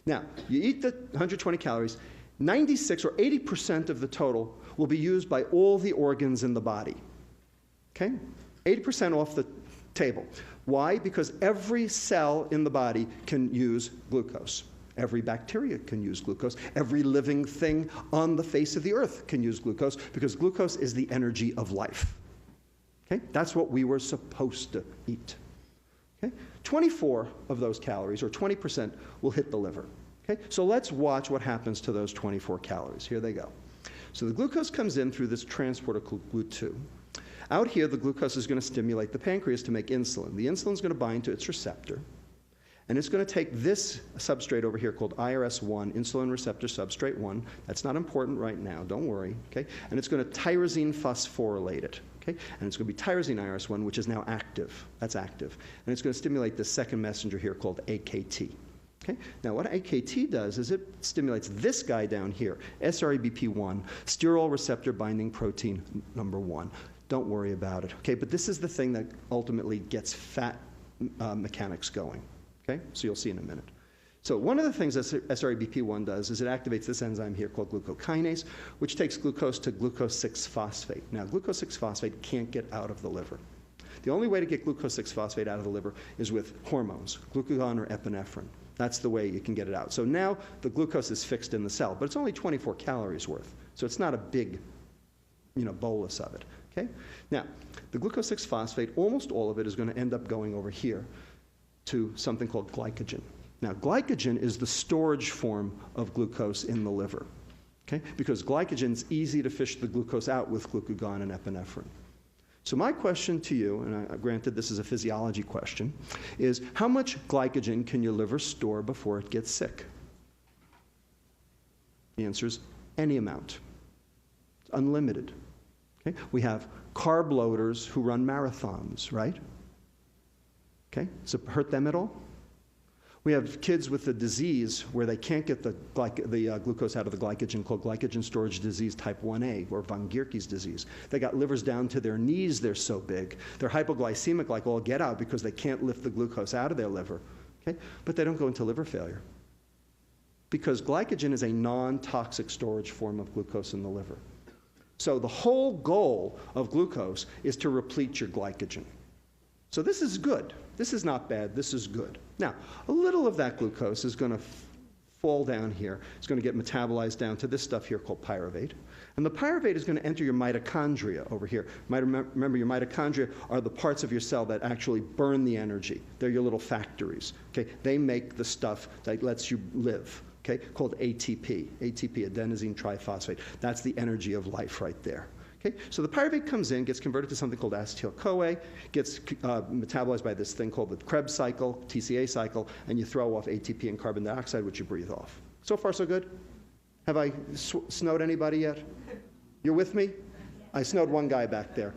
Now, you eat the 120 calories, 96 or 80% of the total will be used by all the organs in the body. Okay? 80% off the table. Why? Because every cell in the body can use glucose. Every bacteria can use glucose. Every living thing on the face of the earth can use glucose, because glucose is the energy of life. Okay? That's what we were supposed to eat. Okay? 24 of those calories, or 20%, will hit the liver. Okay? So let's watch what happens to those 24 calories. Here they go. So the glucose comes in through this transporter called GLUT2. Out here, the glucose is going to stimulate the pancreas to make insulin. The insulin is going to bind to its receptor, and it's going to take this substrate over here called IRS1, insulin receptor substrate 1. That's not important right now, don't worry, okay? And it's going to tyrosine phosphorylate it, okay? And it's going to be tyrosine IRS1, which is now active. That's active. And it's going to stimulate the second messenger here called AKT. Okay? Now, what AKT does is it stimulates this guy down here, SREBP1, sterol receptor binding protein number 1. Don't worry about it, okay? But this is the thing that ultimately gets fat mechanics going, okay? So you'll see in a minute. So one of the things that SREBP1 does is it activates this enzyme here called glucokinase, which takes glucose to glucose 6-phosphate. Now, glucose 6-phosphate can't get out of the liver. The only way to get glucose 6-phosphate out of the liver is with hormones, glucagon or epinephrine. That's the way you can get it out. So now the glucose is fixed in the cell, but it's only 24 calories worth. So it's not a big, bolus of it. Okay? Now, the glucose 6-phosphate, almost all of it is going to end up going over here to something called glycogen. Now, glycogen is the storage form of glucose in the liver, okay? Because glycogen is easy to fish the glucose out with glucagon and epinephrine. So my question to you, and granted this is a physiology question, is how much glycogen can your liver store before it gets sick? The answer is any amount. It's unlimited. Okay? We have carb loaders who run marathons, right? Okay? Does it hurt them at all? We have kids with a disease where they can't get the glucose out of the glycogen called glycogen storage disease type 1A, or von Gierke's disease. They got livers down to their knees, they're so big. They're hypoglycemic like all get out because they can't lift the glucose out of their liver. Okay? But they don't go into liver failure, because glycogen is a non-toxic storage form of glucose in the liver. So the whole goal of glucose is to replete your glycogen. So this is good. This is not bad. This is good. Now, a little of that glucose is going to fall down here. It's going to get metabolized down to this stuff here called pyruvate. And the pyruvate is going to enter your mitochondria over here. Remember, your mitochondria are the parts of your cell that actually burn the energy. They're your little factories. Okay? They make the stuff that lets you live. Okay, called ATP, adenosine triphosphate. That's the energy of life right there. Okay, so the pyruvate comes in, gets converted to something called acetyl-CoA, gets metabolized by this thing called the Krebs cycle, TCA cycle, and you throw off ATP and carbon dioxide, which you breathe off. So far, so good? Have I snowed anybody yet? You're with me? I snowed one guy back there.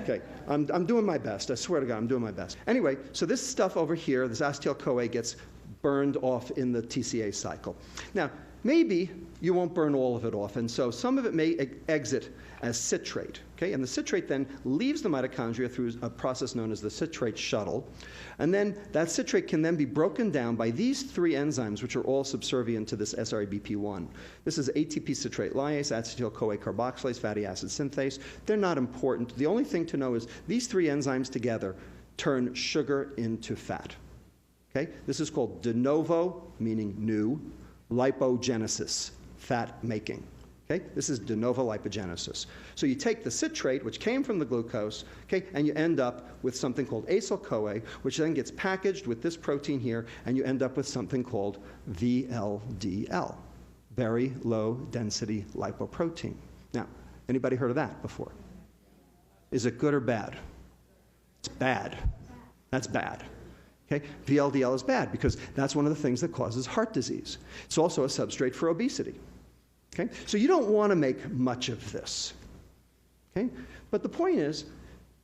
Okay, I'm doing my best. I swear to God, I'm doing my best. Anyway, so this stuff over here, this acetyl-CoA, gets burned off in the TCA cycle. Now, maybe you won't burn all of it off, and so some of it may exit as citrate, okay? And the citrate then leaves the mitochondria through a process known as the citrate shuttle, and then that citrate can then be broken down by these 3 enzymes, which are all subservient to this SREBP1. This is ATP citrate lyase, acetyl-CoA carboxylase, fatty acid synthase. They're not important. The only thing to know is these 3 enzymes together turn sugar into fat. Okay? This is called de novo, meaning new, lipogenesis, fat making. Okay? This is de novo lipogenesis. So you take the citrate, which came from the glucose, okay, and you end up with something called acyl-CoA, which then gets packaged with this protein here, and you end up with something called VLDL, very low density lipoprotein. Now, anybody heard of that before? Is it good or bad? It's bad. That's bad. Okay? VLDL is bad because that's one of the things that causes heart disease. It's also a substrate for obesity. Okay? So you don't want to make much of this. Okay? But the point is,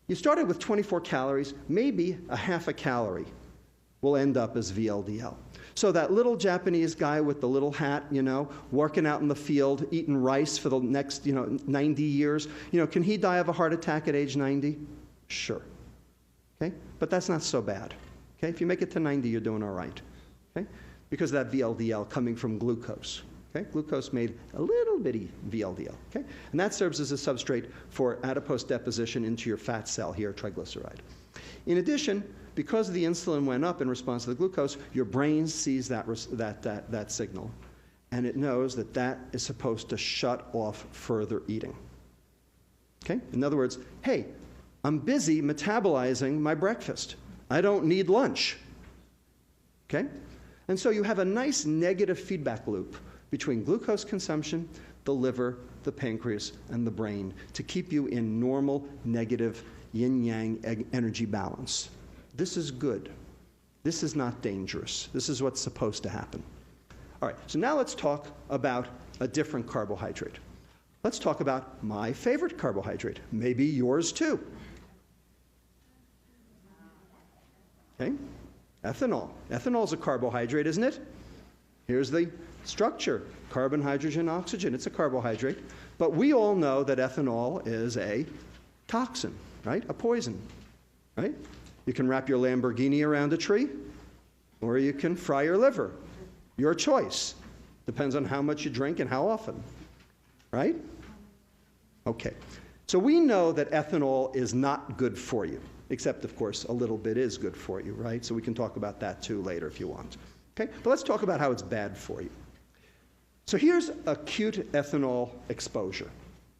you started with 24 calories, maybe a half a calorie will end up as VLDL. So that little Japanese guy with the little hat, working out in the field, eating rice for the next, 90 years, can he die of a heart attack at age 90? Sure. Okay? But that's not so bad. Okay? If you make it to 90, you're doing all right. Okay? Because of that VLDL coming from glucose. Okay? Glucose made a little bitty VLDL. Okay? And that serves as a substrate for adipose deposition into your fat cell here, triglyceride. In addition, because the insulin went up in response to the glucose, your brain sees that signal, and it knows that that is supposed to shut off further eating. Okay? In other words, hey, I'm busy metabolizing my breakfast. I don't need lunch. Okay? And so you have a nice negative feedback loop between glucose consumption, the liver, the pancreas, and the brain to keep you in normal negative yin-yang energy balance. This is good. This is not dangerous. This is what's supposed to happen. All right, so now let's talk about a different carbohydrate. Let's talk about my favorite carbohydrate, maybe yours too. Okay? Ethanol. Ethanol is a carbohydrate, isn't it? Here's the structure. Carbon, hydrogen, oxygen. It's a carbohydrate. But we all know that ethanol is a toxin, right? A poison, right? You can wrap your Lamborghini around a tree, or you can fry your liver. Your choice. Depends on how much you drink and how often, right? Okay. So we know that ethanol is not good for you. Except, of course, a little bit is good for you, right? So we can talk about that too later if you want. Okay? But let's talk about how it's bad for you. So here's acute ethanol exposure.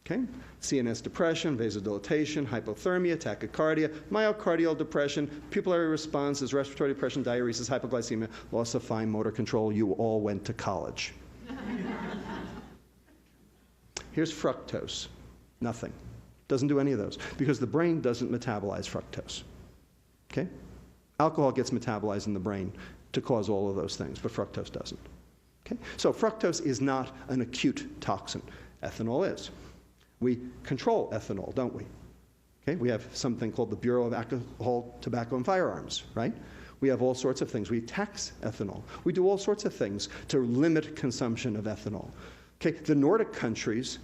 Okay? CNS depression, vasodilatation, hypothermia, tachycardia, myocardial depression, pupillary responses, respiratory depression, diuresis, hypoglycemia, loss of fine motor control. You all went to college. Here's fructose. Nothing. Doesn't do any of those because the brain doesn't metabolize fructose. Okay? Alcohol gets metabolized in the brain to cause all of those things, but fructose doesn't. Okay? So fructose is not an acute toxin. Ethanol is. We control ethanol, don't we? Okay? We have something called the Bureau of Alcohol, Tobacco, and Firearms, right? We have all sorts of things. We tax ethanol. We do all sorts of things to limit consumption of ethanol. Okay? The Nordic countries,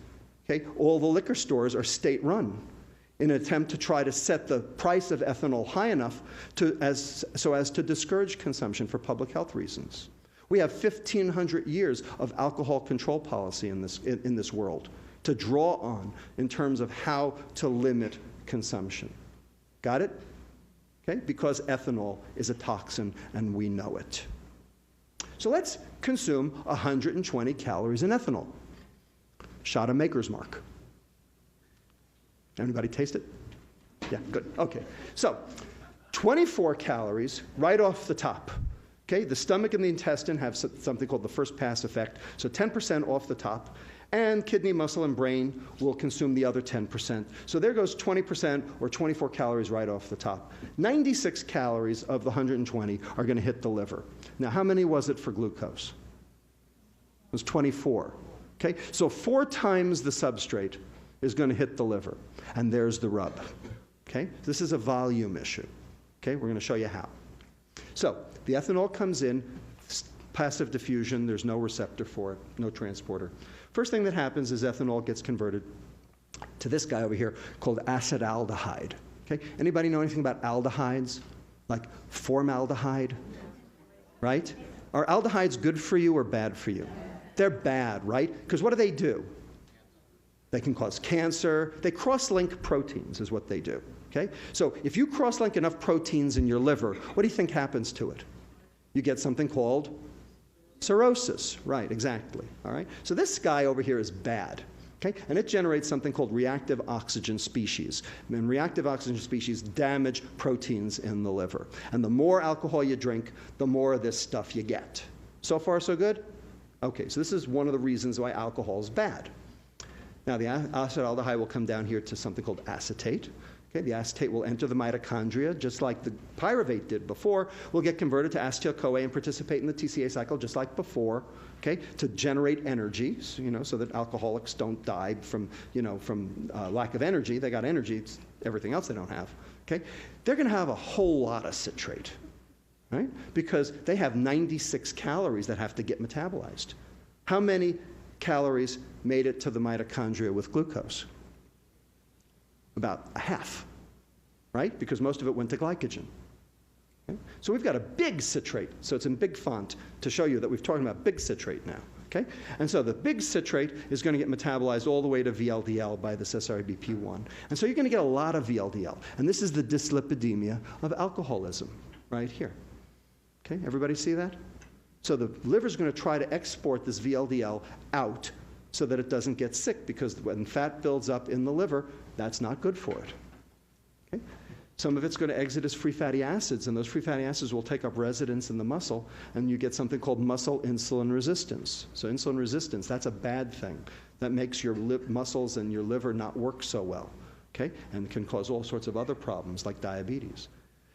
okay, all the liquor stores are state-run in an attempt to try to set the price of ethanol high enough so as to discourage consumption for public health reasons. We have 1,500 years of alcohol control policy in this world to draw on in terms of how to limit consumption. Got it? Okay? Because ethanol is a toxin and we know it. So let's consume 120 calories in ethanol. Shot of Maker's Mark. Anybody taste it? Yeah, good. Okay. So, 24 calories right off the top. Okay, the stomach and the intestine have something called the first pass effect. So 10% off the top, and kidney, muscle, and brain will consume the other 10%. So there goes 20% or 24 calories right off the top. 96 calories of the 120 are going to hit the liver. Now, how many was it for glucose? It was 24. Okay, so 4 times the substrate is going to hit the liver. And there's the rub. Okay, this is a volume issue. Okay, we're going to show you how. So the ethanol comes in, passive diffusion, there's no receptor for it, no transporter. First thing that happens is ethanol gets converted to this guy over here called acetaldehyde. Okay, anybody know anything about aldehydes? Like formaldehyde? Right? Are aldehydes good for you or bad for you? They're bad, right? Because what do? They can cause cancer. They cross-link proteins is what they do, okay? So if you cross-link enough proteins in your liver, what do you think happens to it? You get something called cirrhosis. Right, exactly, all right? So this guy over here is bad. Okay? And it generates something called reactive oxygen species. And reactive oxygen species damage proteins in the liver. And the more alcohol you drink, the more of this stuff you get. So far, so good? Okay, so this is one of the reasons why alcohol is bad. Now, the acetaldehyde will come down here to something called acetate. Okay, the acetate will enter the mitochondria, just like the pyruvate did before. Will get converted to acetyl-CoA and participate in the TCA cycle, just like before. Okay, to generate energy, so that alcoholics don't die from lack of energy. They got energy. It's everything else they don't have. Okay, they're going to have a whole lot of citrate, right? Because they have 96 calories that have to get metabolized. How many calories made it to the mitochondria with glucose? About a half, right? Because most of it went to glycogen. Okay? So we've got a big citrate, so it's in big font to show you that we've talked about big citrate now. Okay? And so the big citrate is going to get metabolized all the way to VLDL by this SRBP1. And so you're going to get a lot of VLDL. And this is the dyslipidemia of alcoholism right here. Okay? Everybody see that? So the liver's going to try to export this VLDL out so that it doesn't get sick, because when fat builds up in the liver, that's not good for it. Okay? Some of it's going to exit as free fatty acids, and those free fatty acids will take up residence in the muscle, and you get something called muscle insulin resistance. So insulin resistance, that's a bad thing. That makes your muscles and your liver not work so well, okay? And can cause all sorts of other problems like diabetes.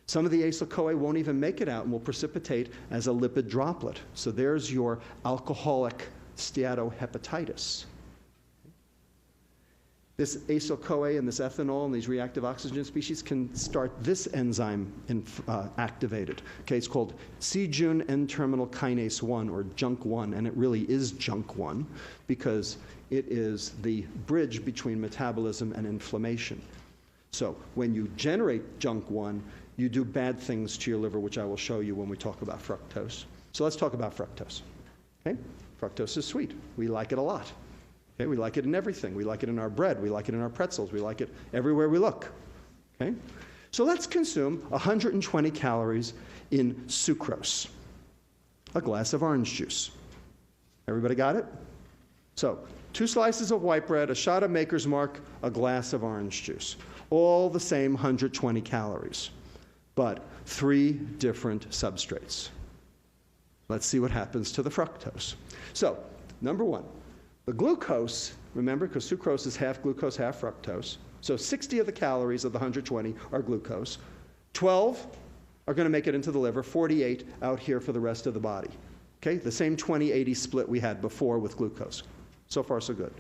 Some of the acyl-CoA won't even make it out and will precipitate as a lipid droplet. So there's your alcoholic steatohepatitis. This acyl-CoA and this ethanol and these reactive oxygen species can start this enzyme activated. Okay, it's called C-Jun N-terminal kinase 1, or JUNK1, and it really is JUNK1 because it is the bridge between metabolism and inflammation. So when you generate JUNK1, you do bad things to your liver, which I will show you when we talk about fructose. So let's talk about fructose. Okay? Fructose is sweet. We like it a lot. Okay? We like it in everything. We like it in our bread. We like it in our pretzels. We like it everywhere we look. Okay? So let's consume 120 calories in sucrose, a glass of orange juice. Everybody got it? So 2 slices of white bread, a shot of Maker's Mark, a glass of orange juice. All the same 120 calories, but 3 different substrates. Let's see what happens to the fructose. So, number 1, the glucose, remember, because sucrose is half glucose, half fructose. So 60 of the calories of the 120 are glucose. 12 are going to make it into the liver, 48 out here for the rest of the body. Okay, the same 20-80 split we had before with glucose. So far, so good.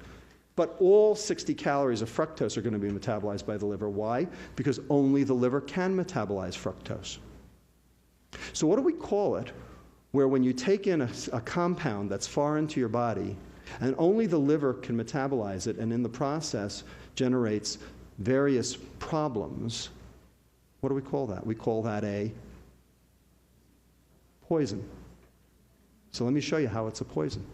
But all 60 calories of fructose are going to be metabolized by the liver. Why? Because only the liver can metabolize fructose. So what do we call it, where when you take in a compound that's foreign to your body, and only the liver can metabolize it, and in the process generates various problems? What do we call that? We call that a poison. So let me show you how it's a poison.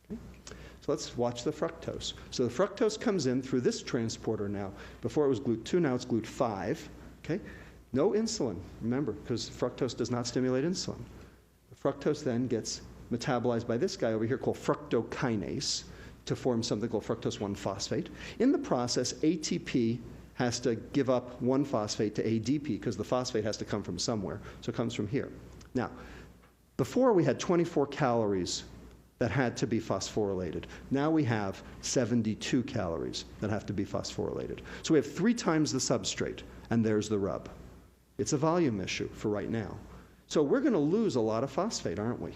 So let's watch the fructose. So the fructose comes in through this transporter now. Before it was GLUT2, now it's GLUT5. Okay? No insulin, remember, because fructose does not stimulate insulin. The fructose then gets metabolized by this guy over here called fructokinase to form something called fructose 1-phosphate. In the process, ATP has to give up 1-phosphate to ADP because the phosphate has to come from somewhere. So it comes from here. Now, before we had 24 calories that had to be phosphorylated. Now we have 72 calories that have to be phosphorylated. So we have 3 times the substrate, and there's the rub. It's a volume issue for right now. So we're going to lose a lot of phosphate, aren't we?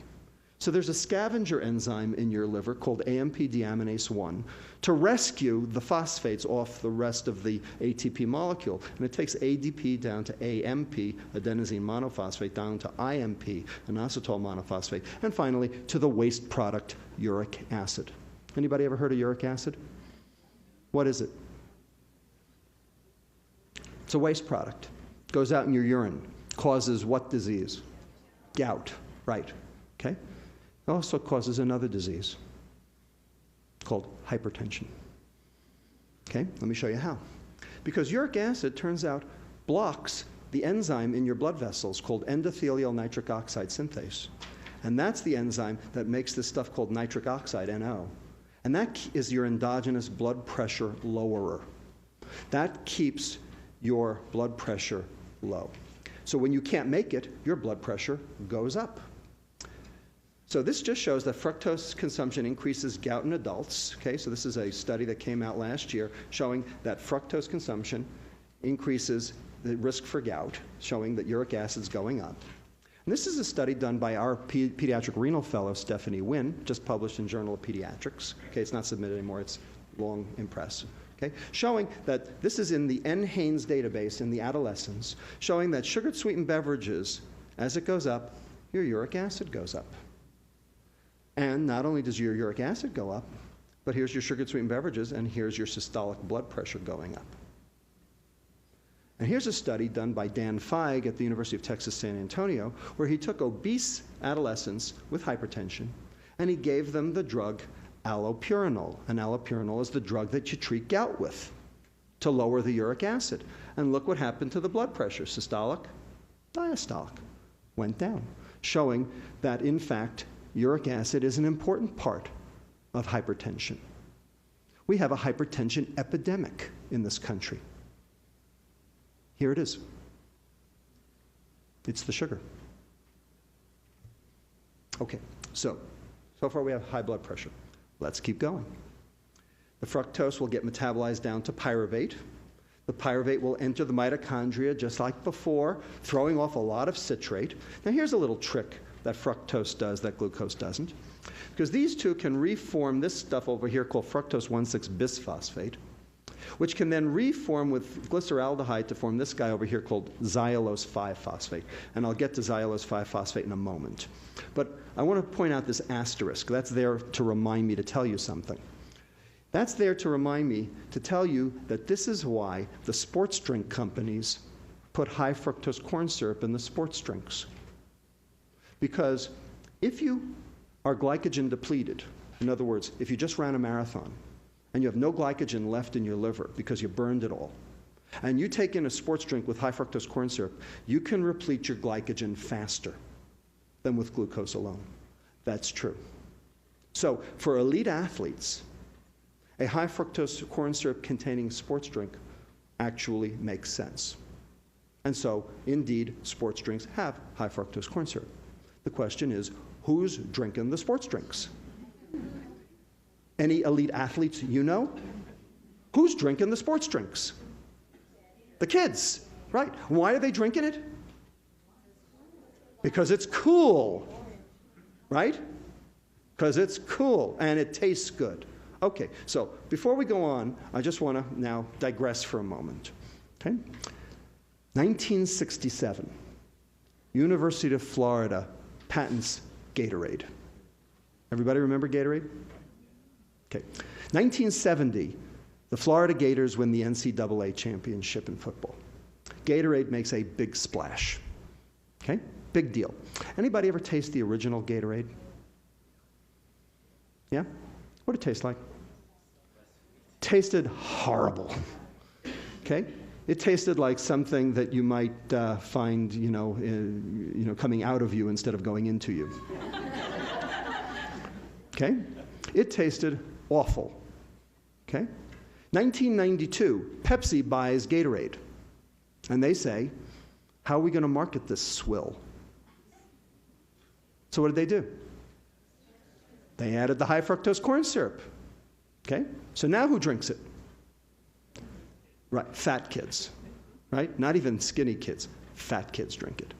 So there's a scavenger enzyme in your liver called AMP deaminase 1 to rescue the phosphates off the rest of the ATP molecule. And it takes ADP down to AMP, adenosine monophosphate, down to IMP, inositol monophosphate, and finally to the waste product, uric acid. Anybody ever heard of uric acid? What is it? It's a waste product. It goes out in your urine. Causes what disease? Gout, right. Okay? It also causes another disease called hypertension. Okay, let me show you how. Because uric acid, turns out, blocks the enzyme in your blood vessels called endothelial nitric oxide synthase. And that's the enzyme that makes this stuff called nitric oxide, NO. And that is your endogenous blood pressure lowerer. That keeps your blood pressure low. So when you can't make it, your blood pressure goes up. So this just shows that fructose consumption increases gout in adults. Okay, so this is a study that came out last year showing that fructose consumption increases the risk for gout, showing that uric acid's going up. And this is a study done by our pediatric renal fellow, Stephanie Wynn, just published in Journal of Pediatrics. Okay, it's not submitted anymore, it's long in press. Okay, showing that this is in the NHANES database in the adolescents, showing that sugared sweetened beverages, as it goes up, your uric acid goes up. And not only does your uric acid go up, but here's your sugared sweetened beverages, and here's your systolic blood pressure going up. And here's a study done by Dan Feig at the University of Texas San Antonio, where he took obese adolescents with hypertension, and he gave them the drug allopurinol. And allopurinol is the drug that you treat gout with to lower the uric acid. And look what happened to the blood pressure. Systolic, diastolic, went down, showing that, in fact, uric acid is an important part of hypertension. We have a hypertension epidemic in this country. Here it is. It's the sugar. Okay, so far we have high blood pressure. Let's keep going. The fructose will get metabolized down to pyruvate. The pyruvate will enter the mitochondria just like before, throwing off a lot of citrate. Now here's a little trick that fructose does that glucose doesn't. Because these two can reform this stuff over here called fructose 1,6-bisphosphate, which can then reform with glyceraldehyde to form this guy over here called xylulose 5-phosphate. And I'll get to xylulose 5-phosphate in a moment. But I want to point out this asterisk. That's there to remind me to tell you something. That's there to remind me to tell you that this is why the sports drink companies put high fructose corn syrup in the sports drinks. Because if you are glycogen depleted, in other words, if you just ran a marathon and you have no glycogen left in your liver because you burned it all, and you take in a sports drink with high fructose corn syrup, you can replete your glycogen faster than with glucose alone. That's true. So for elite athletes, a high fructose corn syrup containing sports drink actually makes sense. And so, indeed, sports drinks have high fructose corn syrup. The question is, who's drinking the sports drinks? Any elite athletes you know? Who's drinking the sports drinks? The kids, right? Why are they drinking it? Because it's cool, right? Because it's cool and it tastes good. Okay, so before we go on, I just want to now digress for a moment. Okay? 1967, University of Florida patents Gatorade. Everybody remember Gatorade? Okay. 1970, the Florida Gators win the NCAA championship in football. Gatorade makes a big splash. Okay? Big deal. Anybody ever taste the original Gatorade? Yeah? What did it taste like? Tasted horrible. Okay? It tasted like something that you might find, coming out of you instead of going into you. Okay? It tasted awful. Okay? 1992, Pepsi buys Gatorade. And they say, how are we going to market this swill? So what did they do? They added the high fructose corn syrup. Okay? So now who drinks it? Right, fat kids. Right? Not even skinny kids. Fat kids drink it.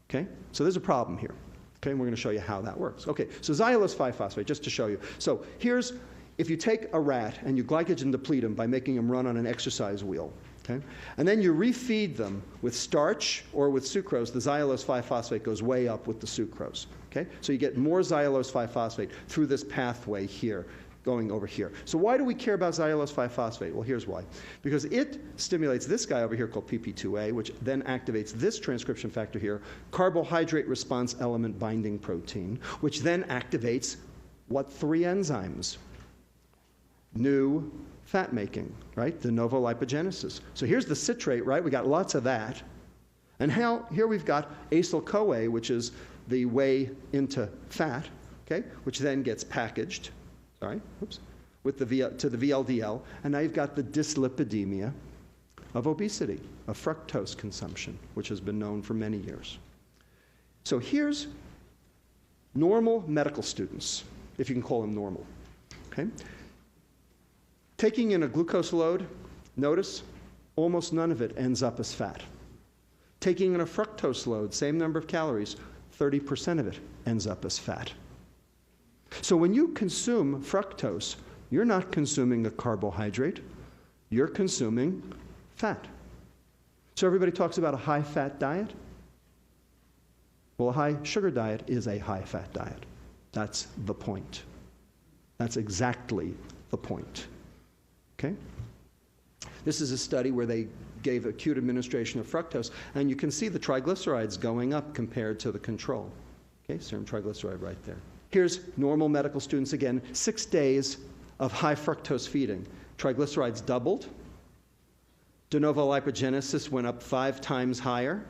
Okay? So there's a problem here. Okay, and we're going to show you how that works. Okay, so xylulose 5-phosphate, just to show you. So here's, if you take a rat and you glycogen deplete them by making them run on an exercise wheel, okay, and then you refeed them with starch or with sucrose, the xylulose 5-phosphate goes way up with the sucrose. Okay, so you get more xylulose 5-phosphate through this pathway here, going over here. So why do we care about xylulose 5-phosphate? Well, here's why. Because it stimulates this guy over here called PP2A, which then activates this transcription factor here, carbohydrate response element binding protein, which then activates what three enzymes? New fat making, right? De novo lipogenesis. So here's the citrate, right? We got lots of that. And here we've got acyl-CoA, which is the way into fat, okay, which then gets packaged. Sorry, oops. to the VLDL, and now you've got the dyslipidemia of obesity, of fructose consumption, which has been known for many years. So here's normal medical students, if you can call them normal, okay? Taking in a glucose load, notice almost none of it ends up as fat. Taking in a fructose load, same number of calories, 30% of it ends up as fat. So when you consume fructose, you're not consuming a carbohydrate, you're consuming fat. So everybody talks about a high-fat diet. Well, a high-sugar diet is a high-fat diet. That's the point. That's exactly the point. Okay? This is a study where they gave acute administration of fructose, and you can see the triglycerides going up compared to the control. Okay, serum triglyceride right there. Here's normal medical students again, 6 days of high fructose feeding. Triglycerides doubled. De novo lipogenesis went up 5 times higher.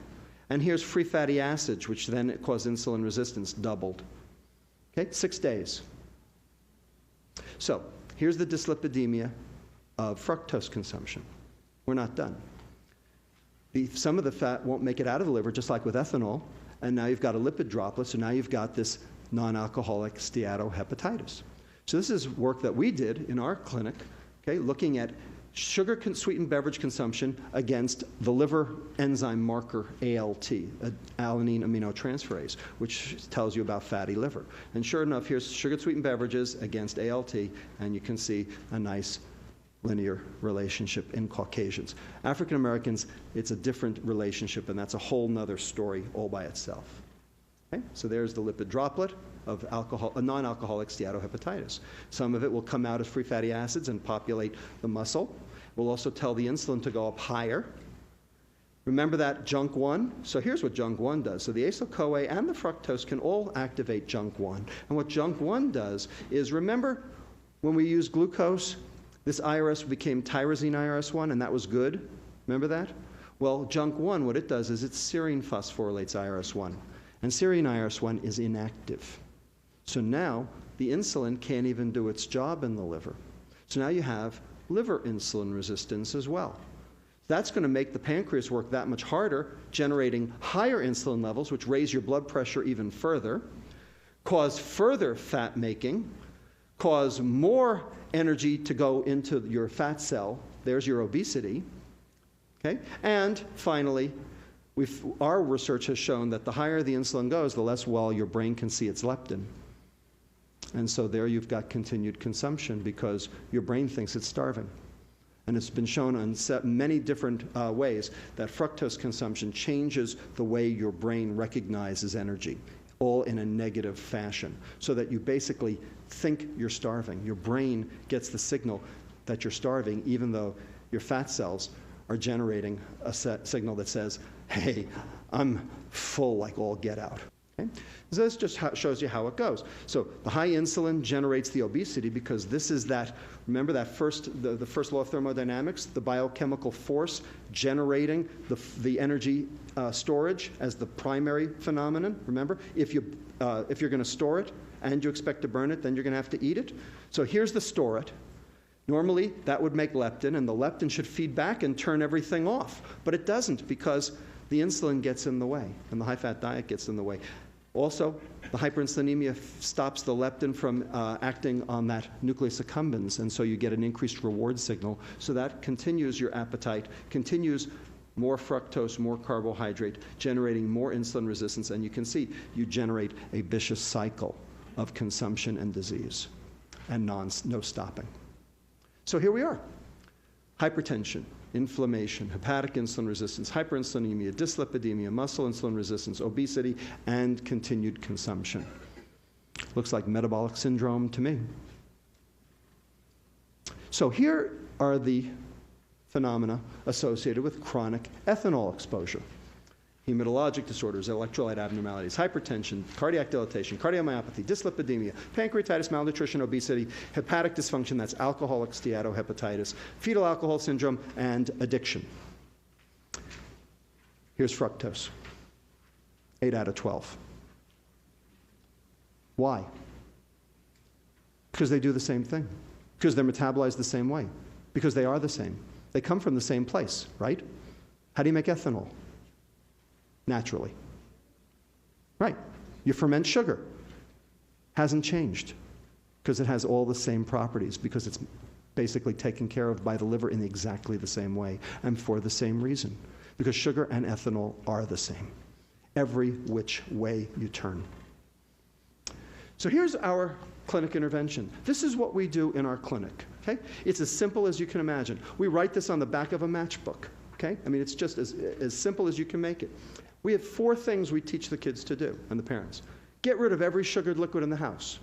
And here's free fatty acids, which then cause insulin resistance, doubled. Okay, 6 days. So here's the dyslipidemia of fructose consumption. We're not done. Some of the fat won't make it out of the liver, just like with ethanol, and now you've got a lipid droplet, so now you've got this non-alcoholic steatohepatitis. So this is work that we did in our clinic, okay, looking at sugar-sweetened beverage consumption against the liver enzyme marker ALT, alanine aminotransferase, which tells you about fatty liver. And sure enough, here's sugar-sweetened beverages against ALT, and you can see a nice linear relationship in Caucasians. African Americans, it's a different relationship, and that's a whole nother story all by itself. Okay? So there's the lipid droplet of non-alcoholic steatohepatitis. Some of it will come out as free fatty acids and populate the muscle. We'll also tell the insulin to go up higher. Remember that JUNK1? So here's what JUNK1 does. So the acyl-CoA and the fructose can all activate JUNK1. And what JUNK1 does is, remember when we used glucose, this IRS became tyrosine IRS1, and that was good? Remember that? Well, JUNK1, what it does is it serine phosphorylates IRS1. And serine IRS1 is inactive. So now the insulin can't even do its job in the liver. So now you have liver insulin resistance as well. That's going to make the pancreas work that much harder, generating higher insulin levels, which raise your blood pressure even further, cause further fat making, cause more energy to go into your fat cell. There's your obesity. Okay? And finally, our research has shown that the higher the insulin goes, the less well your brain can see its leptin. And so there you've got continued consumption because your brain thinks it's starving. And it's been shown in many different ways that fructose consumption changes the way your brain recognizes energy, all in a negative fashion, so that you basically think you're starving. Your brain gets the signal that you're starving, even though your fat cells are generating a signal that says, hey, I'm full like all get out. Okay? So this just shows you how it goes. So the high insulin generates the obesity because this is that, remember that the first law of thermodynamics, the biochemical force generating the energy storage as the primary phenomenon, remember? If you're going to store it and you expect to burn it, then you're going to have to eat it. So here's the store it. Normally, that would make leptin, and the leptin should feed back and turn everything off. But it doesn't because the insulin gets in the way, and the high-fat diet gets in the way. Also, the hyperinsulinemia stops the leptin from acting on that nucleus accumbens, and so you get an increased reward signal. So that continues your appetite, continues more fructose, more carbohydrate, generating more insulin resistance, and you can see you generate a vicious cycle of consumption and disease, and no stopping. So here we are. Hypertension, inflammation, hepatic insulin resistance, hyperinsulinemia, dyslipidemia, muscle insulin resistance, obesity, and continued consumption. Looks like metabolic syndrome to me. So here are the phenomena associated with chronic ethanol exposure. Hematologic disorders, electrolyte abnormalities, hypertension, cardiac dilatation, cardiomyopathy, dyslipidemia, pancreatitis, malnutrition, obesity, hepatic dysfunction, that's alcoholic steatohepatitis, fetal alcohol syndrome, and addiction. Here's fructose, 8 out of 12. Why? Because they do the same thing. Because they're metabolized the same way. Because they are the same. They come from the same place, right? How do you make ethanol? Naturally. Right. You ferment sugar. Hasn't changed. Because it has all the same properties. Because it's basically taken care of by the liver in exactly the same way. And for the same reason. Because sugar and ethanol are the same. Every which way you turn. So here's our clinic intervention. This is what we do in our clinic. Okay? It's as simple as you can imagine. We write this on the back of a matchbook. Okay? I mean, it's just as simple as you can make it. We have 4 things we teach the kids to do, and the parents. Get rid of every sugared liquid in the house,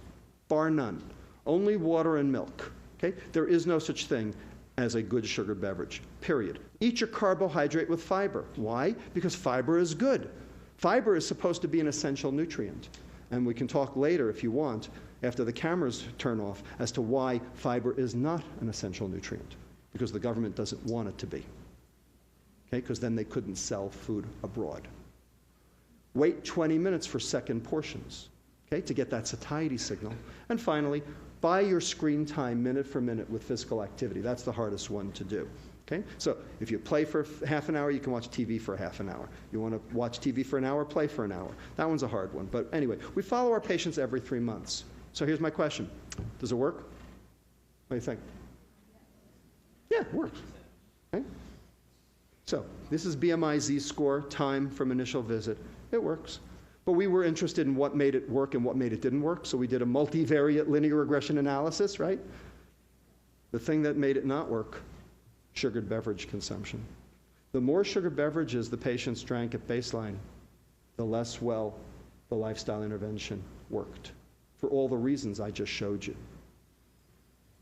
bar none. Only water and milk. Okay? There is no such thing as a good sugared beverage, period. Eat your carbohydrate with fiber. Why? Because fiber is good. Fiber is supposed to be an essential nutrient. And we can talk later, if you want, after the cameras turn off, as to why fiber is not an essential nutrient. Because the government doesn't want it to be. Okay? Because then they couldn't sell food abroad. Wait 20 minutes for second portions, okay, to get that satiety signal. And finally, buy your screen time minute for minute with physical activity. That's the hardest one to do. Okay? So if you play for half an hour, you can watch TV for half an hour. You want to watch TV for an hour, play for an hour. That one's a hard one. But anyway, we follow our patients every 3 months. So here's my question. Does it work? What do you think? Yeah, it works. Okay? So this is BMI Z-score, time from initial visit. It works. But we were interested in what made it work and what made it didn't work. So we did a multivariate linear regression analysis, right? The thing that made it not work, sugared beverage consumption. The more sugared beverages the patients drank at baseline, the less well the lifestyle intervention worked, for all the reasons I just showed you.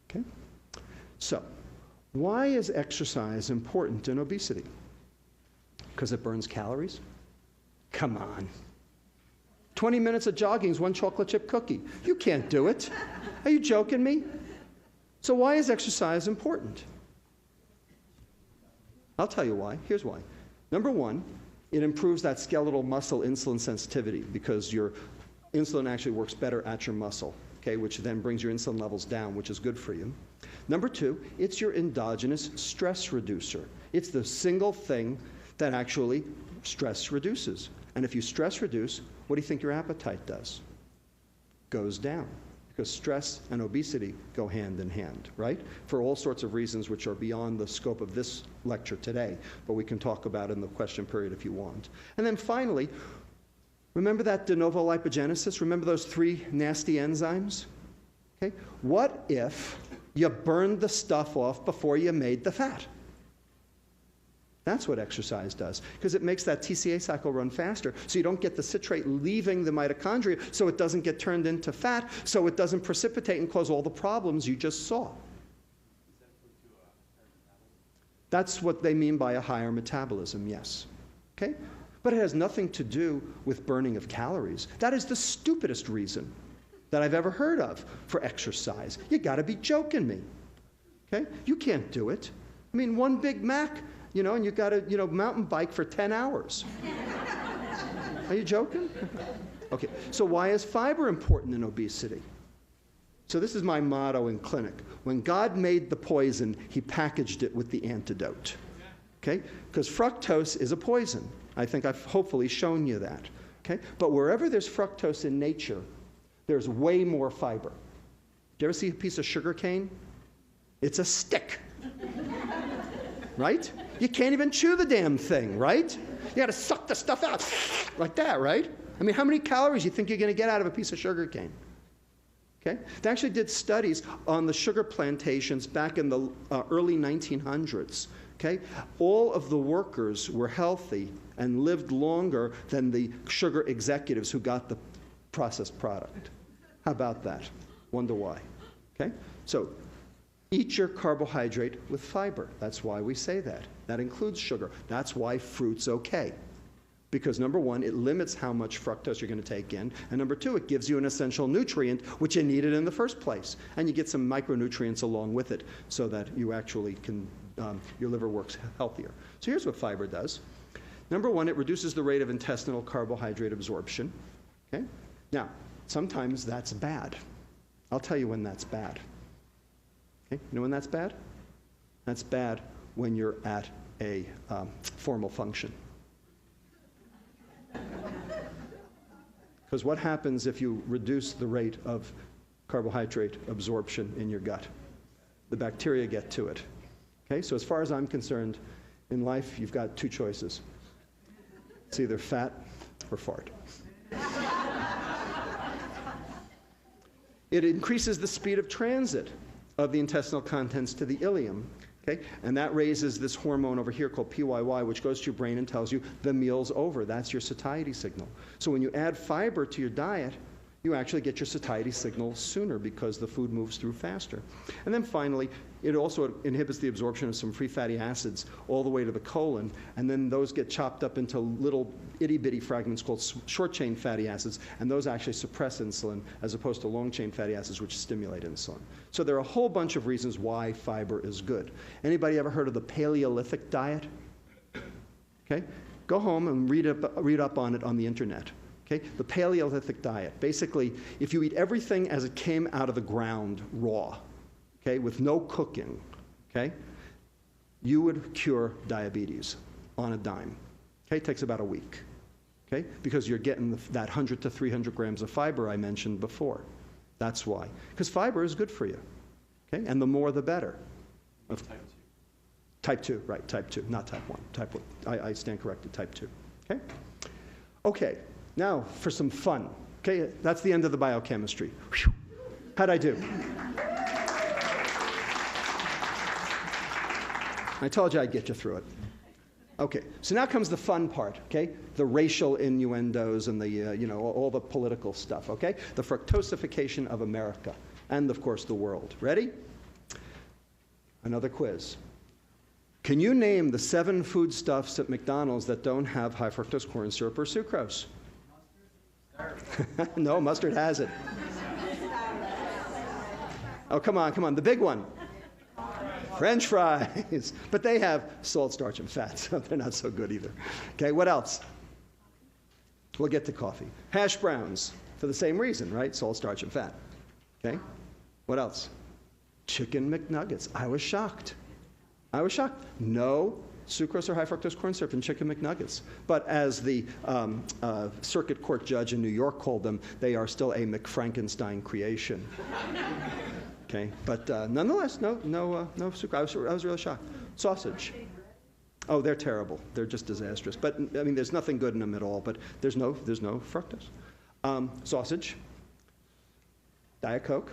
Okay? So, why is exercise important in obesity? Because it burns calories? Come on. 20 minutes of jogging is 1 chocolate chip cookie. You can't do it. Are you joking me? So why is exercise important? I'll tell you why. Here's why. Number 1, it improves that skeletal muscle insulin sensitivity because your insulin actually works better at your muscle, okay, which then brings your insulin levels down, which is good for you. Number 2, it's your endogenous stress reducer. It's the single thing that actually stress reduces. And if you stress reduce, what do you think your appetite does? Goes down. Because stress and obesity go hand in hand, right? For all sorts of reasons which are beyond the scope of this lecture today, but we can talk about in the question period if you want. And then finally, remember that de novo lipogenesis? Remember those 3 nasty enzymes? Okay? What if you burned the stuff off before you made the fat? That's what exercise does, because it makes that TCA cycle run faster, so you don't get the citrate leaving the mitochondria, so it doesn't get turned into fat, so it doesn't precipitate and cause all the problems you just saw. That's what they mean by a higher metabolism, yes. Okay? But it has nothing to do with burning of calories. That is the stupidest reason that I've ever heard of for exercise. You gotta be joking me. Okay? You can't do it. I mean, 1 Big Mac, and you got to, mountain bike for 10 hours. Are you joking? Okay, so why is fiber important in obesity? So this is my motto in clinic. When God made the poison, he packaged it with the antidote. Okay? Because fructose is a poison. I think I've hopefully shown you that. Okay? But wherever there's fructose in nature, there's way more fiber. Do you ever see a piece of sugar cane? It's a stick. Right? You can't even chew the damn thing, right? You got to suck the stuff out like that, right? I mean, how many calories do you think you're going to get out of a piece of sugar cane? Okay? They actually did studies on the sugar plantations back in the early 1900s. Okay? All of the workers were healthy and lived longer than the sugar executives who got the processed product. How about that? Wonder why. Okay? So, eat your carbohydrate with fiber. That's why we say that. That includes sugar. That's why fruit's okay. Because number 1, it limits how much fructose you're going to take in. And number 2, it gives you an essential nutrient, which you needed in the first place. And you get some micronutrients along with it so that you actually can, your liver works healthier. So here's what fiber does. Number 1, it reduces the rate of intestinal carbohydrate absorption. Okay? Now, sometimes that's bad. I'll tell you when that's bad. Okay? You know when that's bad? That's bad when you're at a formal function. Because what happens if you reduce the rate of carbohydrate absorption in your gut? The bacteria get to it. Okay? So as far as I'm concerned, in life, you've got two choices. It's either fat or fart. It increases the speed of transit of the intestinal contents to the ileum. Okay? And that raises this hormone over here called PYY, which goes to your brain and tells you the meal's over. That's your satiety signal. So when you add fiber to your diet, you actually get your satiety signal sooner because the food moves through faster. And then finally, it also inhibits the absorption of some free fatty acids all the way to the colon, and then those get chopped up into little itty-bitty fragments called short-chain fatty acids, and those actually suppress insulin as opposed to long-chain fatty acids, which stimulate insulin. So there are a whole bunch of reasons why fiber is good. Anybody ever heard of the Paleolithic diet? Okay? Go home and read up on it on the internet. Okay? The Paleolithic diet. Basically, if you eat everything as it came out of the ground raw, okay, with no cooking, okay, you would cure diabetes on a dime. Okay? It takes about a week. Okay? Because you're getting that 100 to 300 grams of fiber I mentioned before. That's why. Because fiber is good for you. Okay? And the more the better. Type 2, right, type 2, not type 1. Type 1. I stand corrected, type 2. Okay? Okay. Now, for some fun. Okay, that's the end of the biochemistry. Whew. How'd I do? I told you I'd get you through it. Okay, so now comes the fun part, okay? The racial innuendos and the, all the political stuff, okay? The fructosification of America and, of course, the world. Ready? Another quiz. Can you name the 7 foodstuffs at McDonald's that don't have high fructose corn syrup or sucrose? No, mustard has it. Oh, come on, the big one. French fries. But they have salt, starch, and fat, so they're not so good either. Okay, what else? We'll get to coffee. Hash browns, for the same reason, right? Salt, starch, and fat. Okay, what else? Chicken McNuggets. I was shocked. No sucrose or high fructose corn syrup in chicken McNuggets. But as the circuit court judge in New York called them, they are still a McFrankenstein creation. Okay, but nonetheless, no sucrose. I was really shocked. Sausage. Oh, they're terrible. They're just disastrous. But I mean, there's nothing good in them at all. But there's no fructose. Sausage. Diet Coke.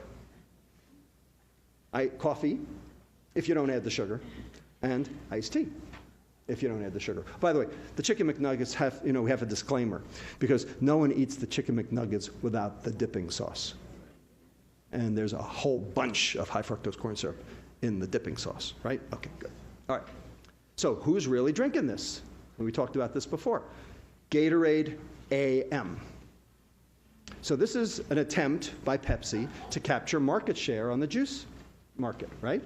Coffee, if you don't add the sugar, and iced tea, if you don't add the sugar. By the way, the chicken McNuggets have, we have a disclaimer, because no one eats the chicken McNuggets without the dipping sauce. And there's a whole bunch of high fructose corn syrup in the dipping sauce, right? Okay, good. All right. So who's really drinking this? We talked about this before. Gatorade AM. So this is an attempt by Pepsi to capture market share on the juice market, right?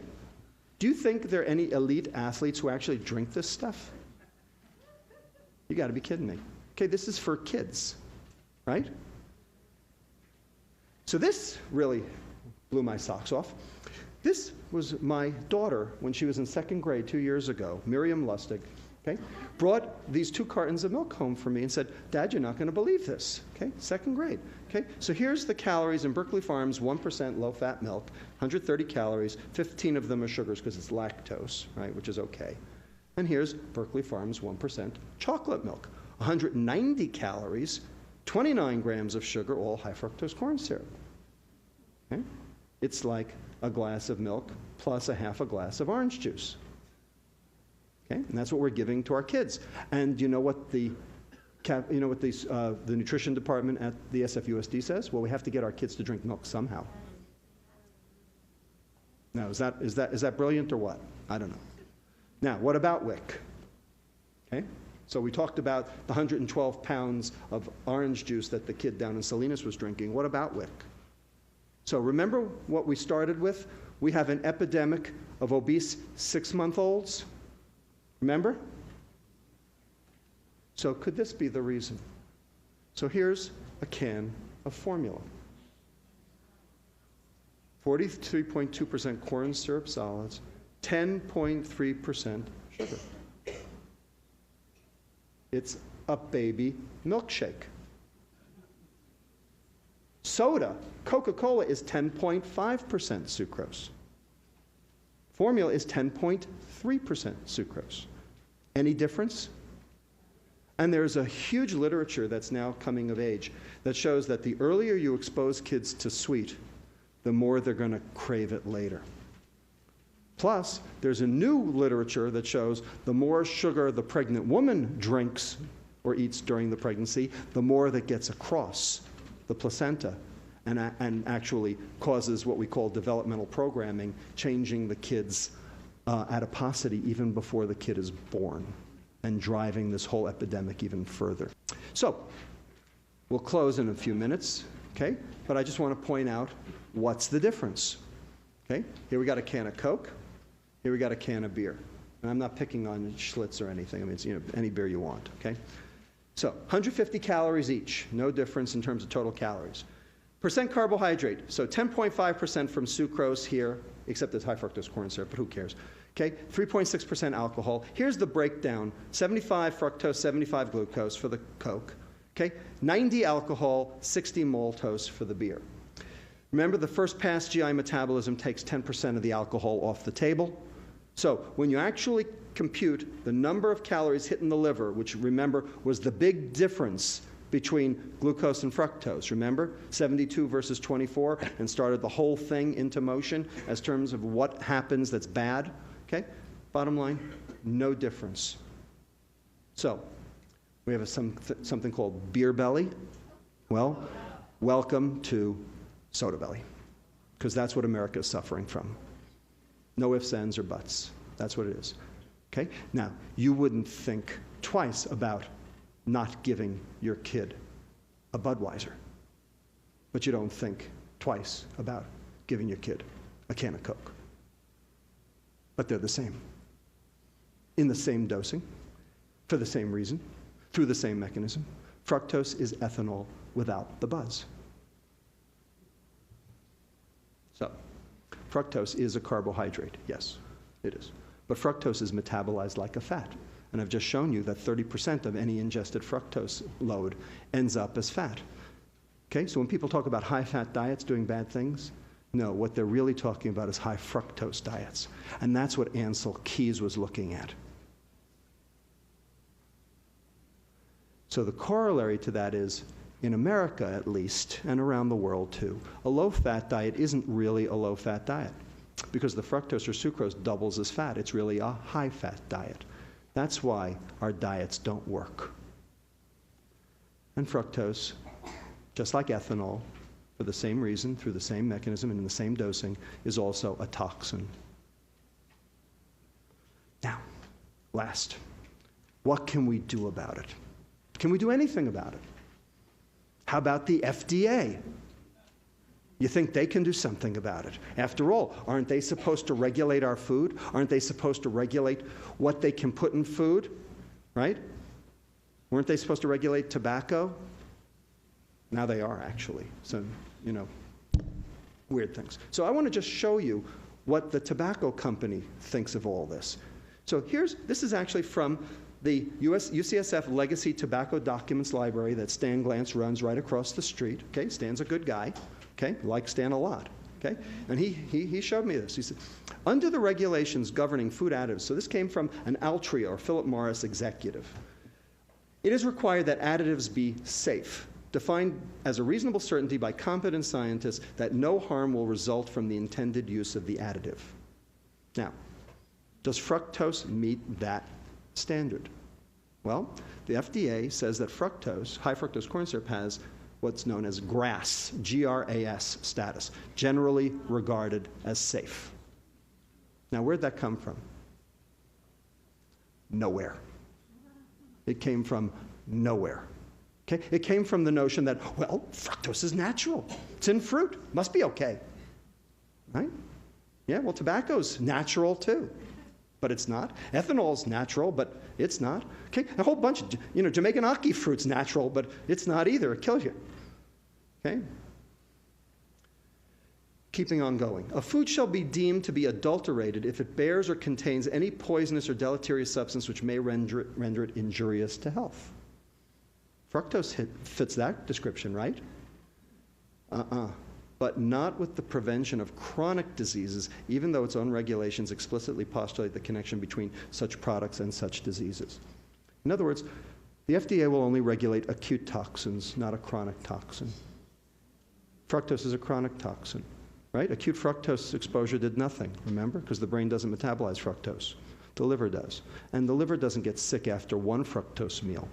Do you think there are any elite athletes who actually drink this stuff? You got to be kidding me. Okay, this is for kids, right? So this really blew my socks off. This was my daughter when she was in 2nd grade 2 years ago, Miriam Lustig, okay? Brought these 2 cartons of milk home for me and said, Dad, you're not going to believe this, okay? 2nd grade, okay? So here's the calories in Berkeley Farms 1% low-fat milk, 130 calories, 15 of them are sugars because it's lactose, right, which is okay. And here's Berkeley Farms 1% chocolate milk, 190 calories, 29 grams of sugar, all high fructose corn syrup. Okay? It's like a glass of milk plus a half a glass of orange juice. Okay? And that's what we're giving to our kids. And you know what the nutrition department at the SFUSD says? Well, we have to get our kids to drink milk somehow. Now, is that brilliant or what? I don't know. Now, what about WIC? Okay? So we talked about the 112 pounds of orange juice that the kid down in Salinas was drinking. What about WIC? So remember what we started with? We have an epidemic of obese 6-month-olds. Remember? So could this be the reason? So here's a can of formula. 43.2% corn syrup solids, 10.3% sugar. It's a baby milkshake. Soda, Coca-Cola, is 10.5% sucrose. Formula is 10.3% sucrose. Any difference? And there's a huge literature that's now coming of age that shows that the earlier you expose kids to sweet, the more they're going to crave it later. Plus, there's a new literature that shows the more sugar the pregnant woman drinks or eats during the pregnancy, the more that gets across the placenta and actually causes what we call developmental programming, changing the kid's adiposity even before the kid is born and driving this whole epidemic even further. So, we'll close in a few minutes, okay? But I just want to point out what's the difference, okay? Here we got a can of Coke. Here we got a can of beer. And I'm not picking on Schlitz or anything. I mean, it's, any beer you want, okay? So 150 calories each. No difference in terms of total calories. Percent carbohydrate. So 10.5% from sucrose here, except it's high fructose corn syrup, but who cares? Okay, 3.6% alcohol. Here's the breakdown. 75 fructose, 75 glucose for the Coke. Okay, 90 alcohol, 60 maltose for the beer. Remember, the first pass GI metabolism takes 10% of the alcohol off the table. So when you actually compute the number of calories hitting the liver, which remember was the big difference between glucose and fructose, remember? 72 versus 24, and started the whole thing into motion as terms of what happens that's bad. Okay? Bottom line, no difference. So, we have something called beer belly. Well, welcome to soda belly, because that's what America is suffering from. No ifs, ands, or buts. That's what it is. Okay? Now, you wouldn't think twice about not giving your kid a Budweiser, but you don't think twice about giving your kid a can of Coke. But they're the same. In the same dosing, for the same reason, through the same mechanism. Fructose is ethanol without the buzz. So, fructose is a carbohydrate. Yes, it is. But fructose is metabolized like a fat. And I've just shown you that 30% of any ingested fructose load ends up as fat. Okay, so when people talk about high-fat diets doing bad things, no, what they're really talking about is high fructose diets. And that's what Ansel Keys was looking at. So the corollary to that is, in America at least, and around the world too, a low-fat diet isn't really a low-fat diet, because the fructose or sucrose doubles as fat. It's really a high-fat diet. That's why our diets don't work. And fructose, just like ethanol, for the same reason, through the same mechanism, and in the same dosing, is also a toxin. Now, last, what can we do about it? Can we do anything about it? How about the FDA? You think they can do something about it? After all, aren't they supposed to regulate our food? Aren't they supposed to regulate what they can put in food? Right? Weren't they supposed to regulate tobacco? Now they are, actually. So, weird things. So I want to just show you what the tobacco company thinks of all this. So this is actually from the UCSF Legacy Tobacco Documents Library that Stan Glantz runs right across the street. Okay, Stan's a good guy. Okay, like Stan a lot. Okay, and he showed me this. He said, under the regulations governing food additives, so this came from an Altria or Philip Morris executive, it is required that additives be safe, defined as a reasonable certainty by competent scientists that no harm will result from the intended use of the additive. Now, does fructose meet that standard? Well, the FDA says that fructose, high fructose corn syrup, has what's known as GRAS, G-R-A-S status, generally regarded as safe. Now, where'd that come from? Nowhere. It came from nowhere. Okay? It came from the notion that, well, fructose is natural. It's in fruit. Must be okay. Right? Yeah, well, tobacco's natural too, but it's not. Ethanol's natural, but it's not. Okay? A whole bunch of, Jamaican ackee fruit's natural, but it's not either. It kills you. Okay? Keeping on going. A food shall be deemed to be adulterated if it bears or contains any poisonous or deleterious substance which may render it injurious to health. Fructose fits that description, right? But not with the prevention of chronic diseases, even though its own regulations explicitly postulate the connection between such products and such diseases. In other words, the FDA will only regulate acute toxins, not a chronic toxin. Fructose is a chronic toxin, right? Acute fructose exposure did nothing, remember? Because the brain doesn't metabolize fructose. The liver does. And the liver doesn't get sick after one fructose meal.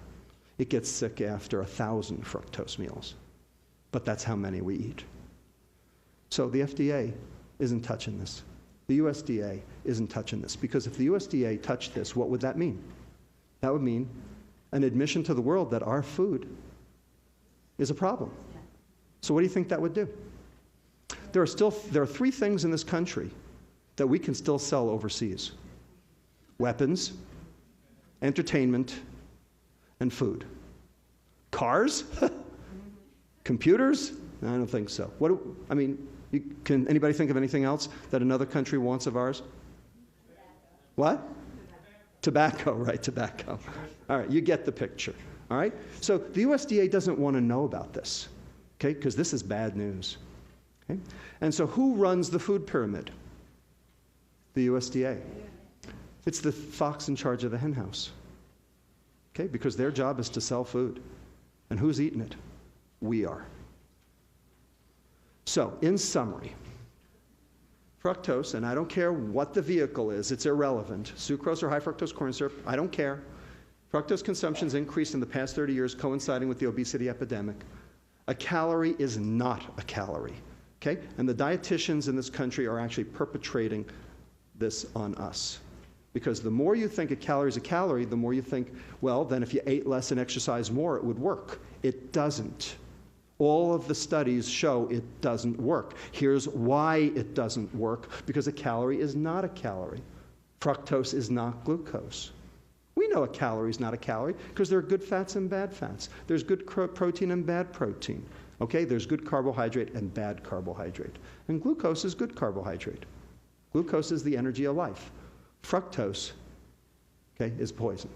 It gets sick after 1,000 fructose meals. But that's how many we eat. So the FDA isn't touching this. The USDA isn't touching this. Because if the USDA touched this, what would that mean? That would mean an admission to the world that our food is a problem. So what do you think that would do? There are 3 things in this country that we can still sell overseas: weapons, entertainment, and food. Cars? Computers? I don't think so. Can anybody think of anything else that another country wants of ours? What? Tobacco, right, tobacco. All right, you get the picture, all right? So the USDA doesn't want to know about this, okay, because this is bad news. Okay? And so who runs the food pyramid? The USDA. It's the fox in charge of the hen house, okay, because their job is to sell food. And who's eating it? We are. So, in summary, fructose, and I don't care what the vehicle is, it's irrelevant. Sucrose or high fructose corn syrup, I don't care. Fructose consumption's increased in the past 30 years, coinciding with the obesity epidemic. A calorie is not a calorie, okay? And the dietitians in this country are actually perpetrating this on us. Because the more you think a calorie is a calorie, the more you think, well, then if you ate less and exercised more, it would work. It doesn't. All of the studies show it doesn't work. Here's why it doesn't work: because a calorie is not a calorie. Fructose is not glucose. We know a calorie is not a calorie because there are good fats and bad fats. There's good protein and bad protein. Okay, there's good carbohydrate and bad carbohydrate. And glucose is good carbohydrate. Glucose is the energy of life. Fructose, okay, is poison.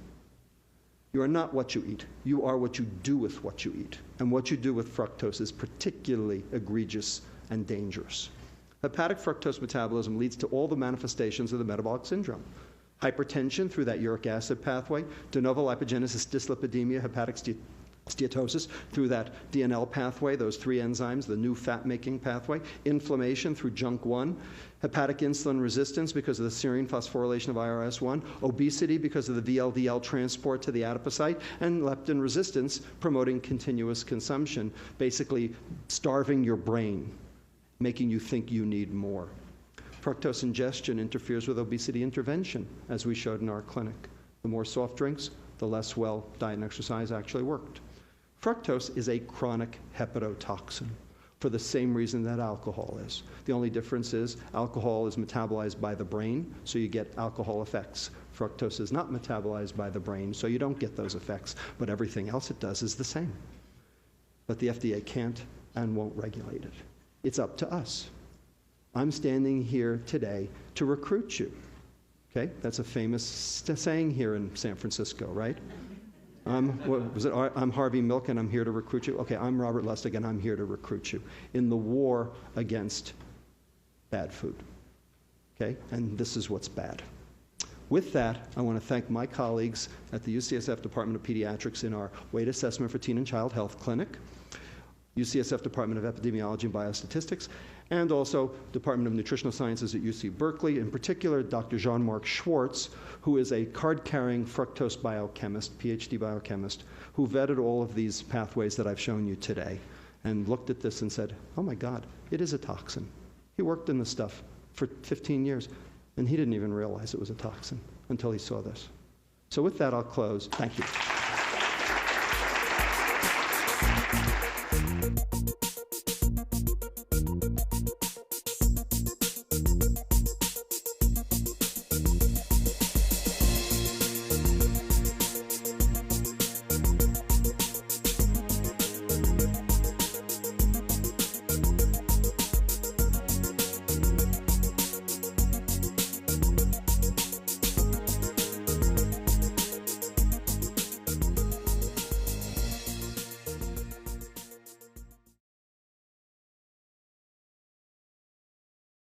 You are not what you eat. You are what you do with what you eat. And what you do with fructose is particularly egregious and dangerous. Hepatic fructose metabolism leads to all the manifestations of the metabolic syndrome. Hypertension through that uric acid pathway, de novo lipogenesis, dyslipidemia, hepatic steatosis through that DNL pathway, those 3 enzymes, the new fat-making pathway, inflammation through JNK1, hepatic insulin resistance because of the serine phosphorylation of IRS1, obesity because of the VLDL transport to the adipocyte, and leptin resistance promoting continuous consumption, basically starving your brain, making you think you need more. Fructose ingestion interferes with obesity intervention, as we showed in our clinic. The more soft drinks, the less well diet and exercise actually worked. Fructose is a chronic hepatotoxin for the same reason that alcohol is. The only difference is alcohol is metabolized by the brain, so you get alcohol effects. Fructose is not metabolized by the brain, so you don't get those effects, but everything else it does is the same. But the FDA can't and won't regulate it. It's up to us. I'm standing here today to recruit you. Okay, that's a famous saying here in San Francisco, right? I'm Harvey Milk and I'm here to recruit you. Okay, I'm Robert Lustig and I'm here to recruit you in the war against bad food. Okay, and this is what's bad. With that, I want to thank my colleagues at the UCSF Department of Pediatrics in our Weight Assessment for Teen and Child Health Clinic, UCSF Department of Epidemiology and Biostatistics, and also Department of Nutritional Sciences at UC Berkeley, in particular Dr. Jean-Marc Schwartz, who is a card-carrying fructose biochemist, PhD biochemist, who vetted all of these pathways that I've shown you today and looked at this and said, oh my God, it is a toxin. He worked in this stuff for 15 years, and he didn't even realize it was a toxin until he saw this. So with that, I'll close. Thank you.